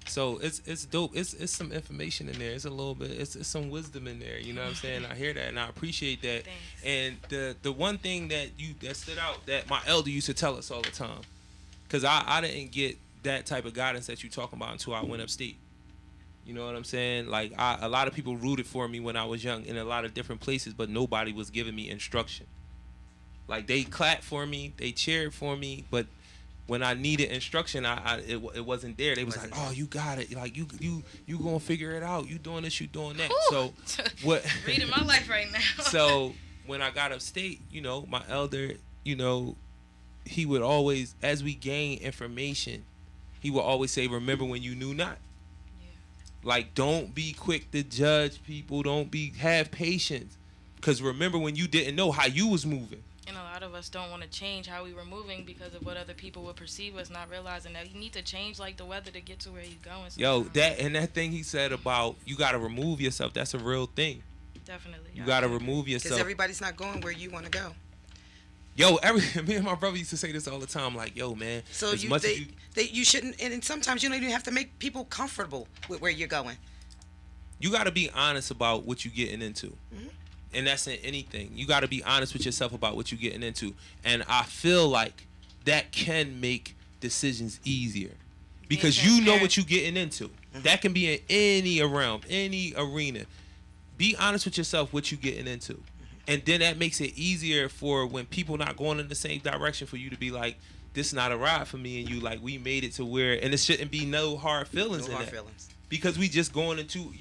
So it's dope. It's some information in there. It's a little bit. It's some wisdom in there. You know what I'm saying? I hear that and I appreciate that. Thanks. And the one thing that stood out that my elder used to tell us all the time, because I didn't get that type of guidance that you talking about until I went upstate. You know what I'm saying? Like a lot of people rooted for me when I was young in a lot of different places, but nobody was giving me instruction. Like they clapped for me, they cheered for me, but when I needed instruction, it wasn't there. They was like, "Oh, you got it. Like you gonna figure it out. You doing this, you doing that." Whew. So what? Reading my life right now. So when I got upstate, my elder, he would always, as we gain information, he would always say, "Remember when you knew not." Yeah. Like, don't be quick to judge people. Have patience, because remember when you didn't know how you was moving. And a lot of us don't want to change how we were moving because of what other people would perceive us, not realizing that you need to change like the weather to get to where you're going. Yo, that thing he said about you got to remove yourself, that's a real thing. Definitely. You got to remove yourself. Because everybody's not going where you want to go. Yo, me and my brother used to say this all the time, like, yo, man. So you shouldn't, and sometimes you don't even have to make people comfortable with where you're going. You got to be honest about what you're getting into. Mm-hmm. And that's in anything. You got to be honest with yourself about what you're getting into. And I feel like that can make decisions easier. Because you know what you're getting into. Mm-hmm. That can be in any realm, any arena. Be honest with yourself what you're getting into. Mm-hmm. And then that makes it easier for when people not going in the same direction for you to be like, this is not a ride for me. And you like, we made it to where, and it shouldn't be no hard feelings in that. Because we just going into,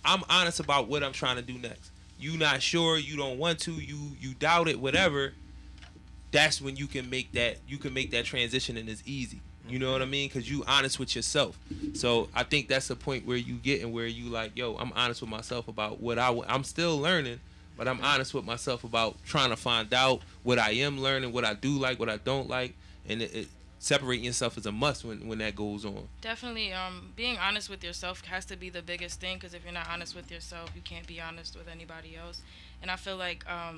I'm honest about what I'm trying to do next. You not sure, you don't want to, you doubt it, whatever. That's when you can make that transition, and it's easy. You know what I mean? Because you honest with yourself. So I think that's the point where you get and where you like, yo, I'm honest with myself about what I'm still learning, but I'm honest with myself about trying to find out what I am learning, what I do like, what I don't like, and it separating yourself is a must when that goes on. Definitely, being honest with yourself has to be the biggest thing, because if you're not honest with yourself, you can't be honest with anybody else. And I feel like, I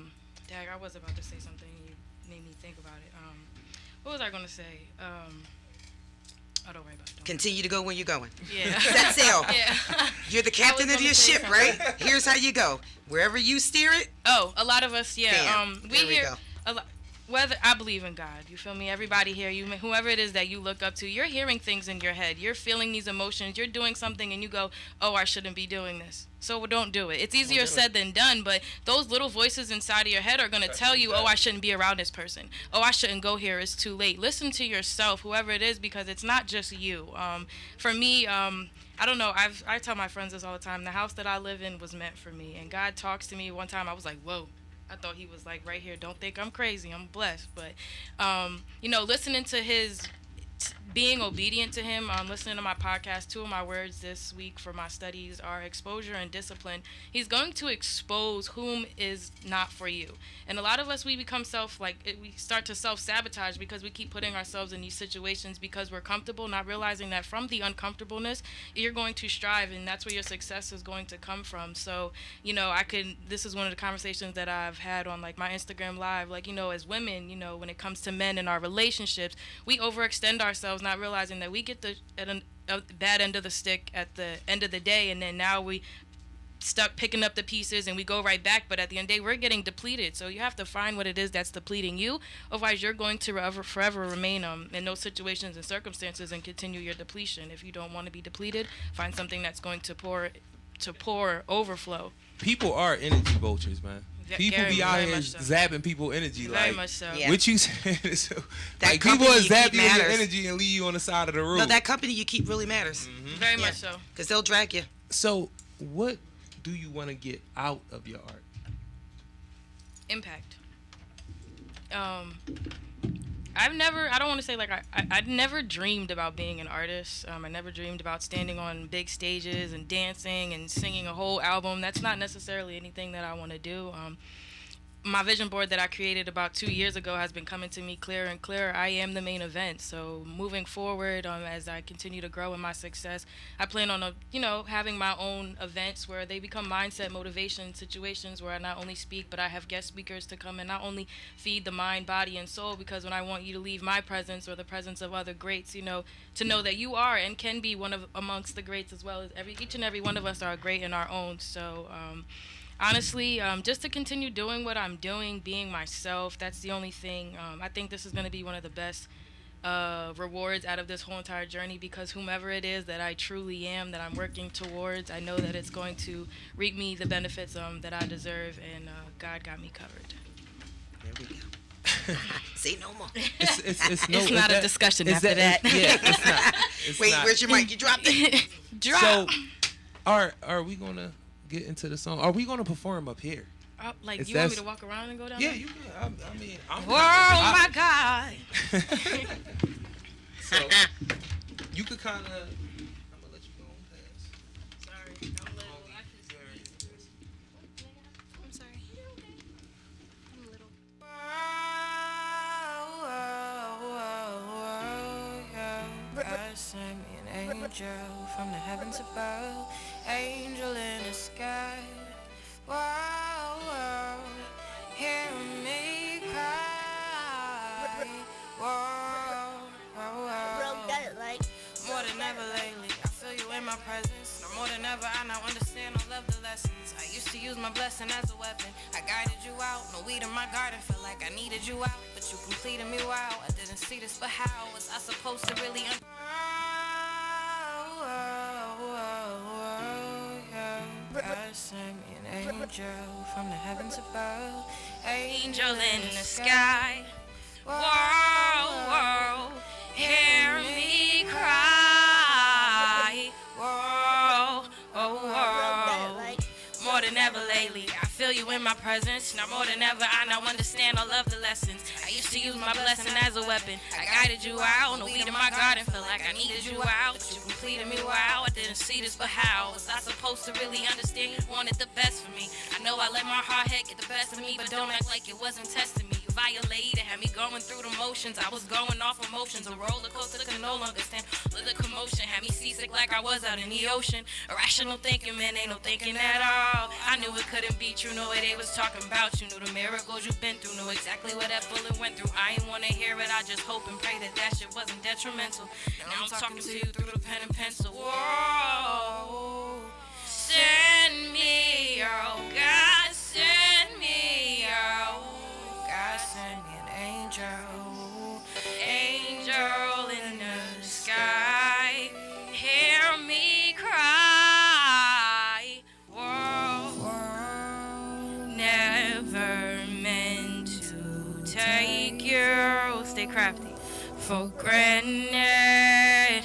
was about to say something, you made me think about it. What was I going to say? Don't worry about it. Continue to go when you're going. Yeah. Set sail. Yeah. You're the captain of your ship, something. Right? Here's how you go. Wherever you steer it. Oh, a lot of us, yeah. Bam. We there we hear go. a lot. whether I believe in God, you feel me? Everybody here, whoever it is that you look up to, you're hearing things in your head. You're feeling these emotions. You're doing something and you go, "Oh, I shouldn't be doing this." So don't do it. It's easier said than done, but those little voices inside of your head are going to tell you, "Oh, I shouldn't be around this person. Oh, I shouldn't go here. It's too late." Listen to yourself, whoever it is, because it's not just you. For me, I don't know. I tell my friends this all the time. The house that I live in was meant for me, and God talks to me. One time I was like, "Whoa." I thought he was like right here. Don't think I'm crazy. I'm blessed. But, listening to being obedient to him, listening to my podcast, two of my words this week for my studies are exposure and discipline. He's going to expose whom is not for you. And a lot of us, we become we start to self-sabotage because we keep putting ourselves in these situations because we're comfortable, not realizing that from the uncomfortableness, you're going to strive, and that's where your success is going to come from. So, this is one of the conversations that I've had on like my Instagram live, as women, when it comes to men in our relationships, we overextend ourselves, not realizing that we get a bad end of the stick at the end of the day, and then now we stuck picking up the pieces and we go right back, but at the end of the day we're getting depleted. So you have to find what it is that's depleting you, otherwise you're going to forever remain in those situations and circumstances and continue your depletion. If you don't want to be depleted, find something that's going to pour overflow. People are energy vultures, man. People be out here zapping people energy. Very much so. Yeah. What you said? So, That people will company you zap keep you in your matters. energy and leave you on the side of the road. No, that company you keep really matters. Very much so. Because they'll drag you. So, what do you want to get out of your art? Impact. I don't want to say I never dreamed about being an artist. I never dreamed about standing on big stages and dancing and singing a whole album. That's not necessarily anything that I want to do. My vision board that I created about 2 years ago has been coming to me clearer and clearer. I am the main event. So moving forward, as I continue to grow in my success, I plan on having my own events where they become mindset motivation situations where I not only speak, but I have guest speakers to come and not only feed the mind, body, and soul, because when I want you to leave my presence or the presence of other greats, to know that you are and can be amongst the greats, as well as each and every one of us are great in our own. So, honestly, just to continue doing what I'm doing, being myself, that's the only thing. I think this is going to be one of the best rewards out of this whole entire journey, because whomever it is that I truly am, that I'm working towards, I know that it's going to reap me the benefits that I deserve, and God got me covered. There we go. Say no more. It's not a discussion after that. Yeah, it's not. Wait, where's your mic? You dropped it. Drop. So, are we gonna get into the song? Are we gonna perform up here? You want me to walk around and go down Yeah, there? you can. I mean, My God. So you could kind of. I'm gonna let you go on past. Sorry. I'm sorry. I'm a little. God sent me an angel from the heavens above, angel in the sky. Whoa, hear me cry. Whoa, more than ever lately, I feel you in my presence. No more than ever, I now understand all of the lessons. I used to use my blessing as a weapon. I guided you out, no weed in my garden. Felt like I needed you out, but you completed me. Wow, I didn't see this, but how was I supposed to really? God sent me an angel from the heavens above, angel in the sky. Whoa, hear me cry. Whoa, more than ever lately, I feel you in my presence. Now more than ever, I now understand all of the lessons. I used to use my blessing as a weapon. I guided you out, no weed in my garden. Felt like I needed you out, but you completed me. Wow, I didn't see this, but how was I supposed to really understand you wanted the best for me? I know I let my hard head get the best of me, but don't act like it wasn't testing me. You violated, had me going through the motions. I was going off emotions, a roller coaster could no longer stand. Let the commotion had me seasick like I was out in the ocean. Irrational thinking, man, ain't no thinking at all. I knew it couldn't be true, no way they was talking about you. Knew the miracles you've been through, knew exactly what that bullet went through. I ain't wanna hear it, I just hope and pray that that shit wasn't detrimental. Now I'm talking to you through the pen and pencil. Whoa, send me, oh God, send me, oh God, send me an angel. for granted.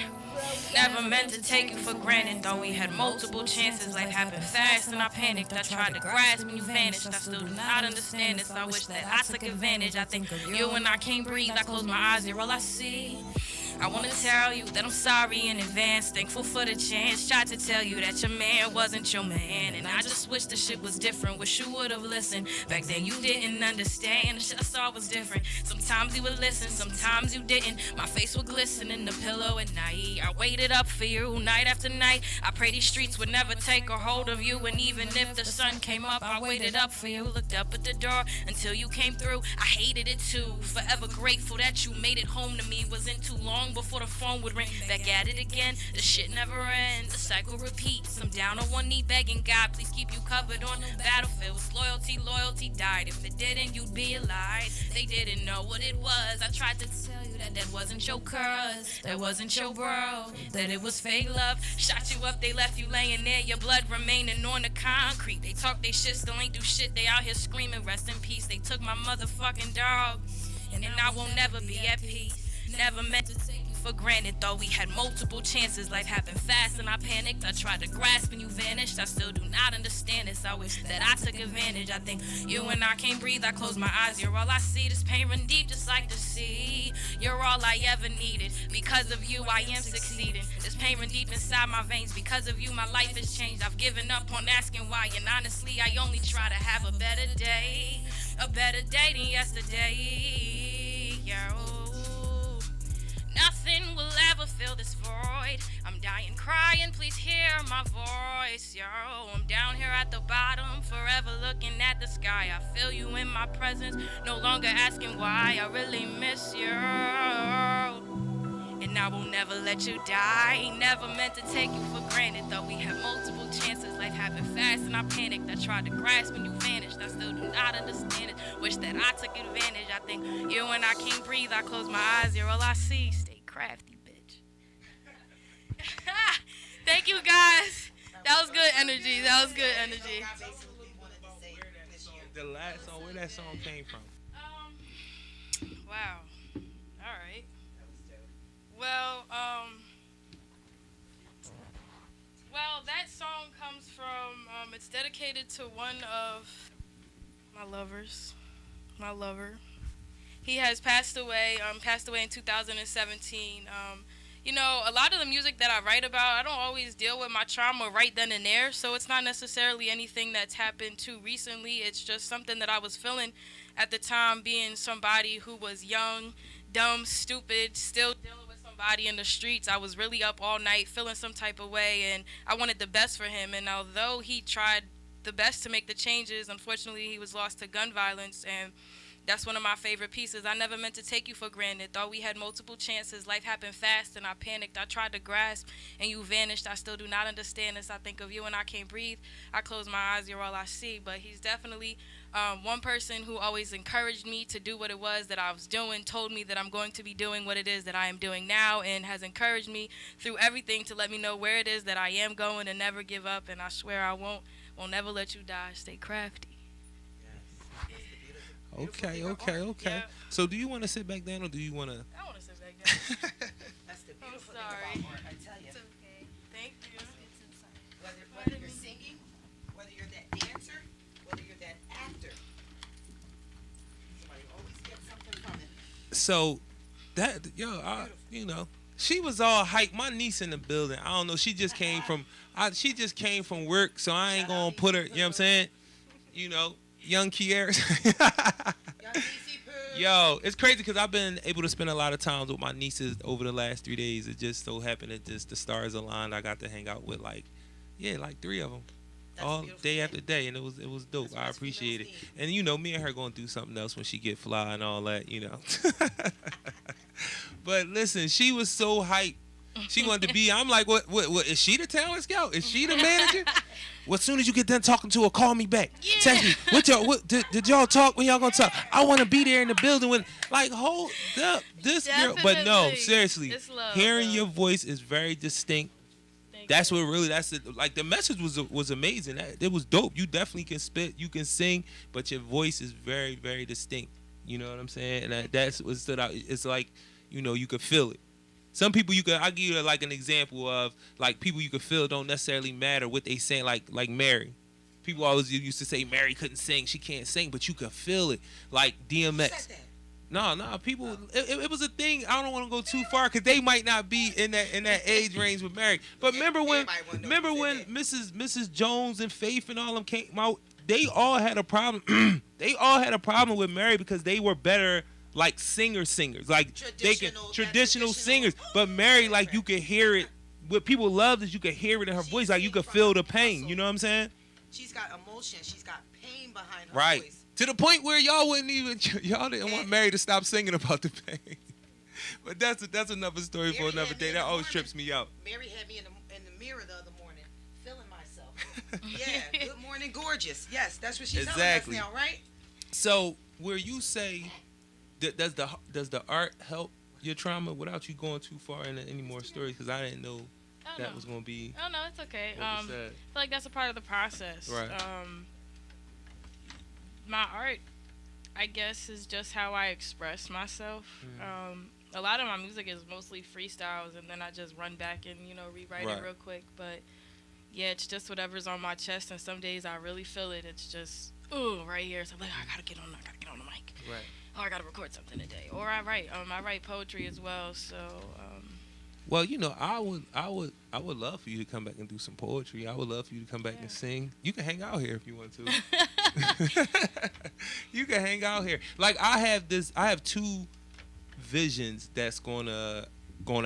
Never meant to take you for granted. Thought we had multiple chances. Life happened fast and I panicked. I tried to grasp and you vanished. I still do not understand this. I wish that I took advantage. I think of you and I can't breathe. I close my eyes, you're all I see. I wanna tell you that I'm sorry in advance. Thankful for the chance. Tried to tell you that your man wasn't your man. And I just wish the shit was different. Wish you would've listened. Back then you didn't understand. The shit I saw was different. Sometimes you would listen, sometimes you didn't. My face would glisten in the pillow at night. I waited up for you night after night. I pray these streets would never take a hold of you. And even if the sun came up, I waited up for you. Looked up at the door until you came through. I hated it too. Forever grateful that you made it home to me. Wasn't too long before the phone would ring. Back at it again, the shit never ends. The cycle repeats. I'm down on one knee begging God, please keep you covered on the battlefield. Loyalty died. If it didn't, you'd be alive. They didn't know what it was. I tried to tell you that wasn't your cuz, that wasn't your bro, that it was fake love. Shot you up, they left you laying there, your blood remaining on the concrete. They talk they shit, still ain't do shit. They out here screaming, rest in peace. They took my motherfucking dog, and I won't never be at peace. Never meant to take you for granted. Thought we had multiple chances. Life happened fast and I panicked. I tried to grasp and you vanished. I still do not understand this. I wish that I took advantage. I think you and I can't breathe. I close my eyes. You're all I see. This pain run deep just like the sea. You're all I ever needed. Because of you, I am succeeding. This pain run deep inside my veins. Because of you, my life has changed. I've given up on asking why. And honestly, I only try to have a better day. A better day than yesterday. Yeah. Nothing will ever fill this void. I'm dying, crying, please hear my voice, yo. I'm down here at the bottom, forever looking at the sky. I feel you in my presence, no longer asking why. I really miss you, and I will never let you die. Never meant to take you for granted. Thought we had multiple chances. Life happened fast and I panicked. I tried to grasp and you vanished. I still do not understand it. Wish that I took advantage. I think you and I can't breathe. I close my eyes, you're all I see. Stay crafty, bitch. Thank you, guys. That was good energy. That was good energy. The last song, where that song came from? Wow. All right. Well, that song comes from, it's dedicated to one of my lovers, my lover. He has passed away in 2017. You know, a lot of the music that I write about, I don't always deal with my trauma right then and there, so it's not necessarily anything that's happened too recently. It's just something that I was feeling at the time, being somebody who was young, dumb, stupid, still dealing with somebody in the streets. I was really up all night feeling some type of way, and I wanted the best for him. And although he tried the best to make the changes, unfortunately he was lost to gun violence, and that's one of my favorite pieces. I never meant to take you for granted. Thought we had multiple chances. Life happened fast and I panicked. I tried to grasp and you vanished. I still do not understand this. I think of you and I can't breathe. I close my eyes, you're all I see. But he's definitely one person who always encouraged me to do what it was that I was doing, told me that I'm going to be doing what it is that I am doing now, and has encouraged me through everything to let me know where it is that I am going and never give up. And I swear I won't never let you die. Stay crafty. Okay. Yeah. So do you want to sit back down or do you want to? I want to sit back down. That's the beautiful sorry. thing about art, I tell you. It's okay. Thank you. Whether you're singing, whether you're that dancer, whether you're that actor, somebody always gets something from it. So that you know, she was all hype. My niece in the building. I don't know. She just came from work, so I ain't gonna put her. You know what I'm saying? You know, young Kiara. Yo, it's crazy because I've been able to spend a lot of time with my nieces over the last 3 days. It just so happened that just the stars aligned. I got to hang out with like 3 of them. That's all beautiful day thing. after day, and it was dope. That's I what appreciate it. females And you know, me and her gonna do something else when she get fly and all that, you know. But listen, she was so hyped. She wanted to be. I'm like, what? Is she the talent scout? Is she the manager? Well, as soon as you get done talking to her, call me back. Yeah. Text me. What did y'all talk? When y'all gonna talk? I want to be there in the building with. Like, hold up, this girl. But no, Definitely. seriously, It's love, hearing bro. your voice is very distinct. Thank That's you. what really. That's it. Like the message was amazing. It was dope. You definitely can spit. You can sing, but your voice is very, very distinct. You know what I'm saying? And that's what stood out. It's like, You know, you could feel it. Some people I'll give you like an example of like people you could feel don't necessarily matter what they saying, like Mary. People always used to say Mary couldn't sing, she can't sing, but you could feel it. Like DMX. Who said that? No, people. It was a thing. I don't want to go too far because they might not be in that age range with Mary. But remember when Mrs. Jones and Faith and all them came out, they all had a problem. They all had a problem with Mary because they were better like singers, like traditional singers. But Mary, like you could hear it. What people loved is you could hear it in her voice, like you could feel the pain. You know what I'm saying? She's got emotion. She's got pain behind her Right. voice. To the point where y'all didn't want Mary to stop singing about the pain. But that's another story Mary for another had me day. in That the always morning. trips me out. Mary had me in the mirror the other morning, feeling myself. Yeah, good morning, gorgeous. Yes, that's what she's Exactly. telling us now, right? So where you say, does the art help your trauma without you going too far into any more stories? Because I didn't know that was going to be. Oh no, it's okay. what I was said. feel like that's a part of the process. Right. My art, I guess, is just how I express myself. A lot of my music is mostly freestyles, and then I just run back and rewrite Right. it real quick. But yeah, it's just whatever's on my chest, and some days I really feel it. It's just right here. So I'm like, I gotta get on the mic. Right. Oh, I gotta record something today. Or I write poetry as well. So Well, I would love for you to come back and do some poetry. I would love for you to come back and sing. You can hang out here if you want to. You can hang out here. Like I have two visions that's gonna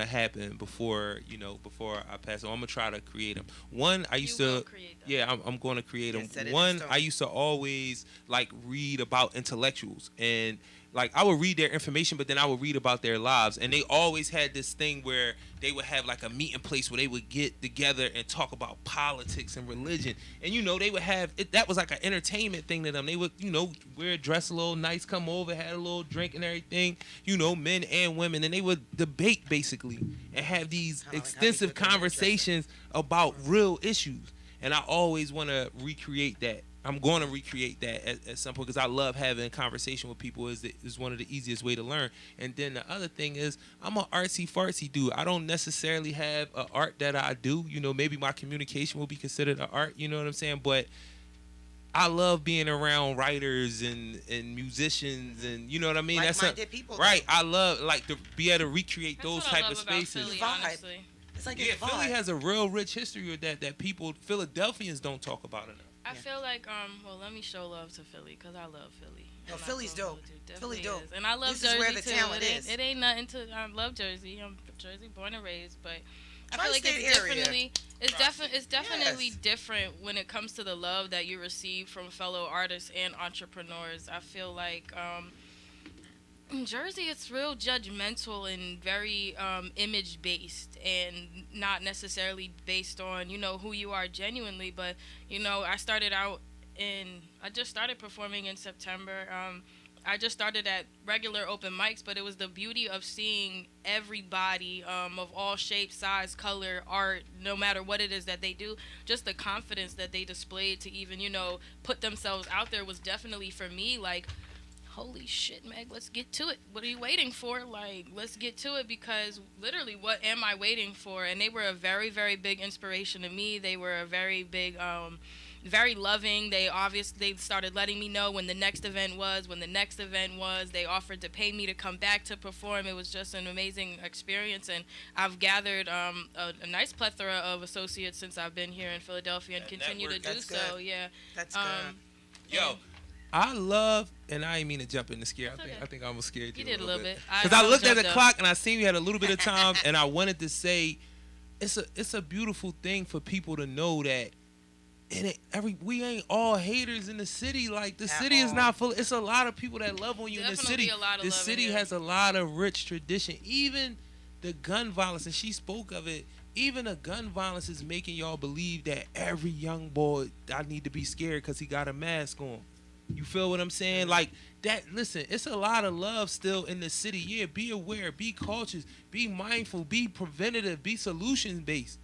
happen before I pass on. I'm gonna try to create them. One, I used You to will create them. yeah, I'm going to create Yeah, them. set it in One, stone. I used to always like read about intellectuals, and like I would read their information, but then I would read about their lives, and they always had this thing where they would have like a meeting place where they would get together and talk about politics and religion, and they would have it. That was like an entertainment thing to them. They would wear dress a little nice, come over, had a little drink and everything, men and women, and they would debate basically and have these Kinda like how extensive we do it in conversations about real issues. And I always want to recreate that. I'm going to recreate that at some point because I love having conversation with people. Is one of the easiest way to learn. And then the other thing is I'm an artsy fartsy dude. I don't necessarily have an art that I do. Maybe my communication will be considered an art. You know what I'm saying? But I love being around writers and musicians and you know what I mean. Like-minded people. Right. I love like to be able to recreate that's those what I type love of about spaces. Philly, Vibe. honestly. It's like Yeah, it's a Philly vibe. has a real rich history with that people Philadelphians don't talk about enough. I feel like let me show love to Philly because I love Philly. No, I'm not Philly's gonna dope. hold you. Philly Definitely dope. is. And I love This Jersey is where the too. talent it ain't, is. it ain't nothing to. I love Jersey. I'm Jersey born and raised, but I feel like Tri-state it's area. definitely it's definitely Yes. different when it comes to the love that you receive from fellow artists and entrepreneurs. I feel like in Jersey, it's real judgmental and very image based, and not necessarily based on who you are genuinely. But I started out I just started performing in September. I just started at regular open mics, but it was the beauty of seeing everybody of all shapes, size, color, art, no matter what it is that they do. Just the confidence that they displayed to even put themselves out there was definitely for me like, holy shit, Meg, let's get to it. What are you waiting for? Like, let's get to it, because literally, what am I waiting for? And they were a very, very big inspiration to me. They were a very big, very loving. They started letting me know when the next event was. They offered to pay me to come back to perform. It was just an amazing experience, and I've gathered a nice plethora of associates since I've been here in Philadelphia, and That continue to network, do that's so. good. Yeah. That's good. Yo, I love, and I ain't mean to jump in the scare. It's okay. I think I almost scared you. You did a little bit. Because I looked at the jumped up. clock and I seen you had a little bit of time, and I wanted to say, it's a beautiful thing for people to know that. We ain't all haters in the city. Like the city is all. not full. It's a lot of people that love on you in the Definitely city. a lot of The love in city here. has a lot of rich tradition. Even the gun violence, and she spoke of it. Even the gun violence is making y'all believe that every young boy I need to be scared because he got a mask on. You feel what I'm saying? Like that. Listen, it's a lot of love still in the city. Yeah, be aware, be cautious, be mindful, be preventative, be solution based.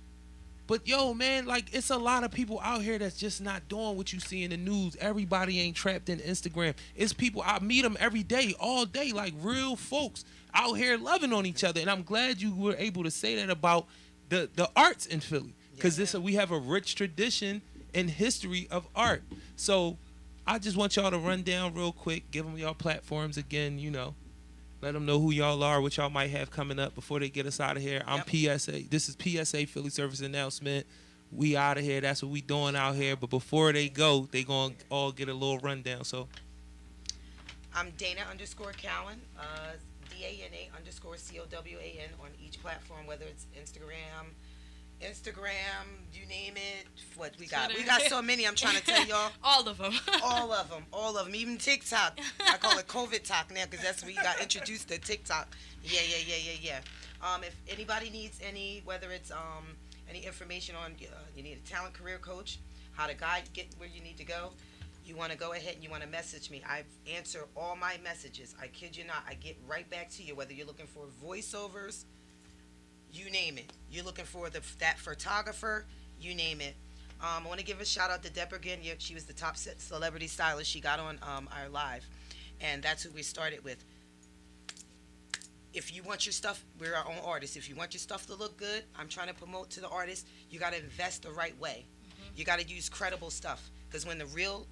But yo, man, like it's a lot of people out here that's just not doing what you see in the news. Everybody ain't trapped in Instagram. It's people I meet them every day, all day, like real folks out here loving on each other. And I'm glad you were able to say that about the arts in Philly, because we have a rich tradition and history of art. So I just want y'all to run down real quick, give them y'all platforms again, let them know who y'all are, what y'all might have coming up before they get us out of here. I'm PSA. This is PSA Philly Service Announcement. We out of here. That's what we doing out here. But before they go, they going to all get a little rundown. So I'm Dana_Cowan, DANA_COWAN on each platform, whether it's Instagram, you name it. What we got? Twitter. We got so many. I'm trying to tell y'all. All of them. All of them. Even TikTok. I call it COVID talk now because that's when you got introduced to TikTok. Yeah. If anybody needs whether it's any information on you need a talent career coach, how to guide get where you need to go, you want to go ahead and you want to message me. I answer all my messages. I kid you not. I get right back to you. Whether you're looking for voiceovers, you name it. You're looking for that photographer, you name it. I want to give a shout out to Deborah again. She was the top celebrity stylist. She got on our live, and that's who we started with. If you want your stuff, we're our own artists. If you want your stuff to look good, I'm trying to promote to the artists. You got to invest the right way. You got to use credible stuff, because when the real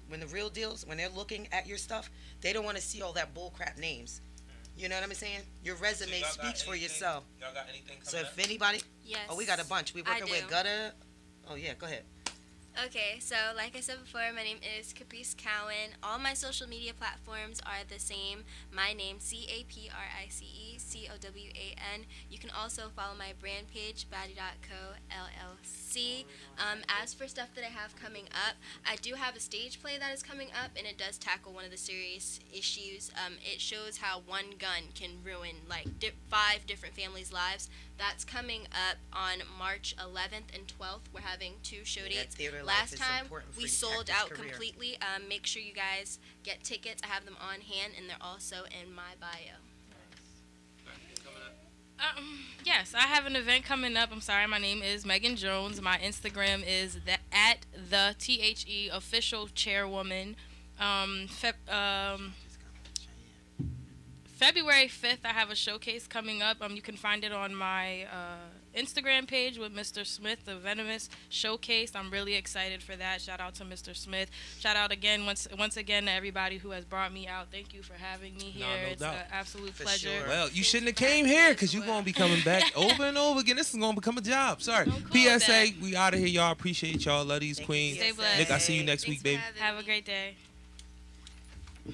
deals, when they're looking at your stuff, they don't want to see all that bullcrap names. You know what I'm saying? Your resume speaks for yourself. Y'all got anything coming So if anybody, Yes. we got a bunch. We're working with Gutter. Oh yeah, go ahead. Okay, so like I said before, my name is Caprice Cowan. All my social media platforms are the same. My name, CapriceCowan. You can also follow my brand page, Baddie.co LLC. As for stuff that I have coming up, I do have a stage play that is coming up, and it does tackle one of the serious issues. It shows how one gun can ruin 5 different families' lives. That's coming up on March 11th and 12th. We're having 2 show dates. Last time we sold out completely. Make sure you guys get tickets. I have them on hand, and they're also in my bio. Yes, I have an event coming up. I'm sorry, my name is Megan Jones. My Instagram is at the THE official chairwoman. February 5th, I have a showcase coming up. You can find it on my Instagram page with Mr. Smith, the Venomous Showcase. I'm really excited for that. Shout out to Mr. Smith. Shout out again, once again, to everybody who has brought me out. Thank you for having me here. No it's doubt. an absolute For pleasure. sure. Well, you shouldn't have came here, because you're going to be coming back over and over again. This is going to become a job. Sorry. I'm cool with PSA, that. we out of here, y'all. Appreciate y'all. Love these Thank you, queens. Stay blessed. Nick, I'll see you next Thanks week, baby. for having Have a me. great day.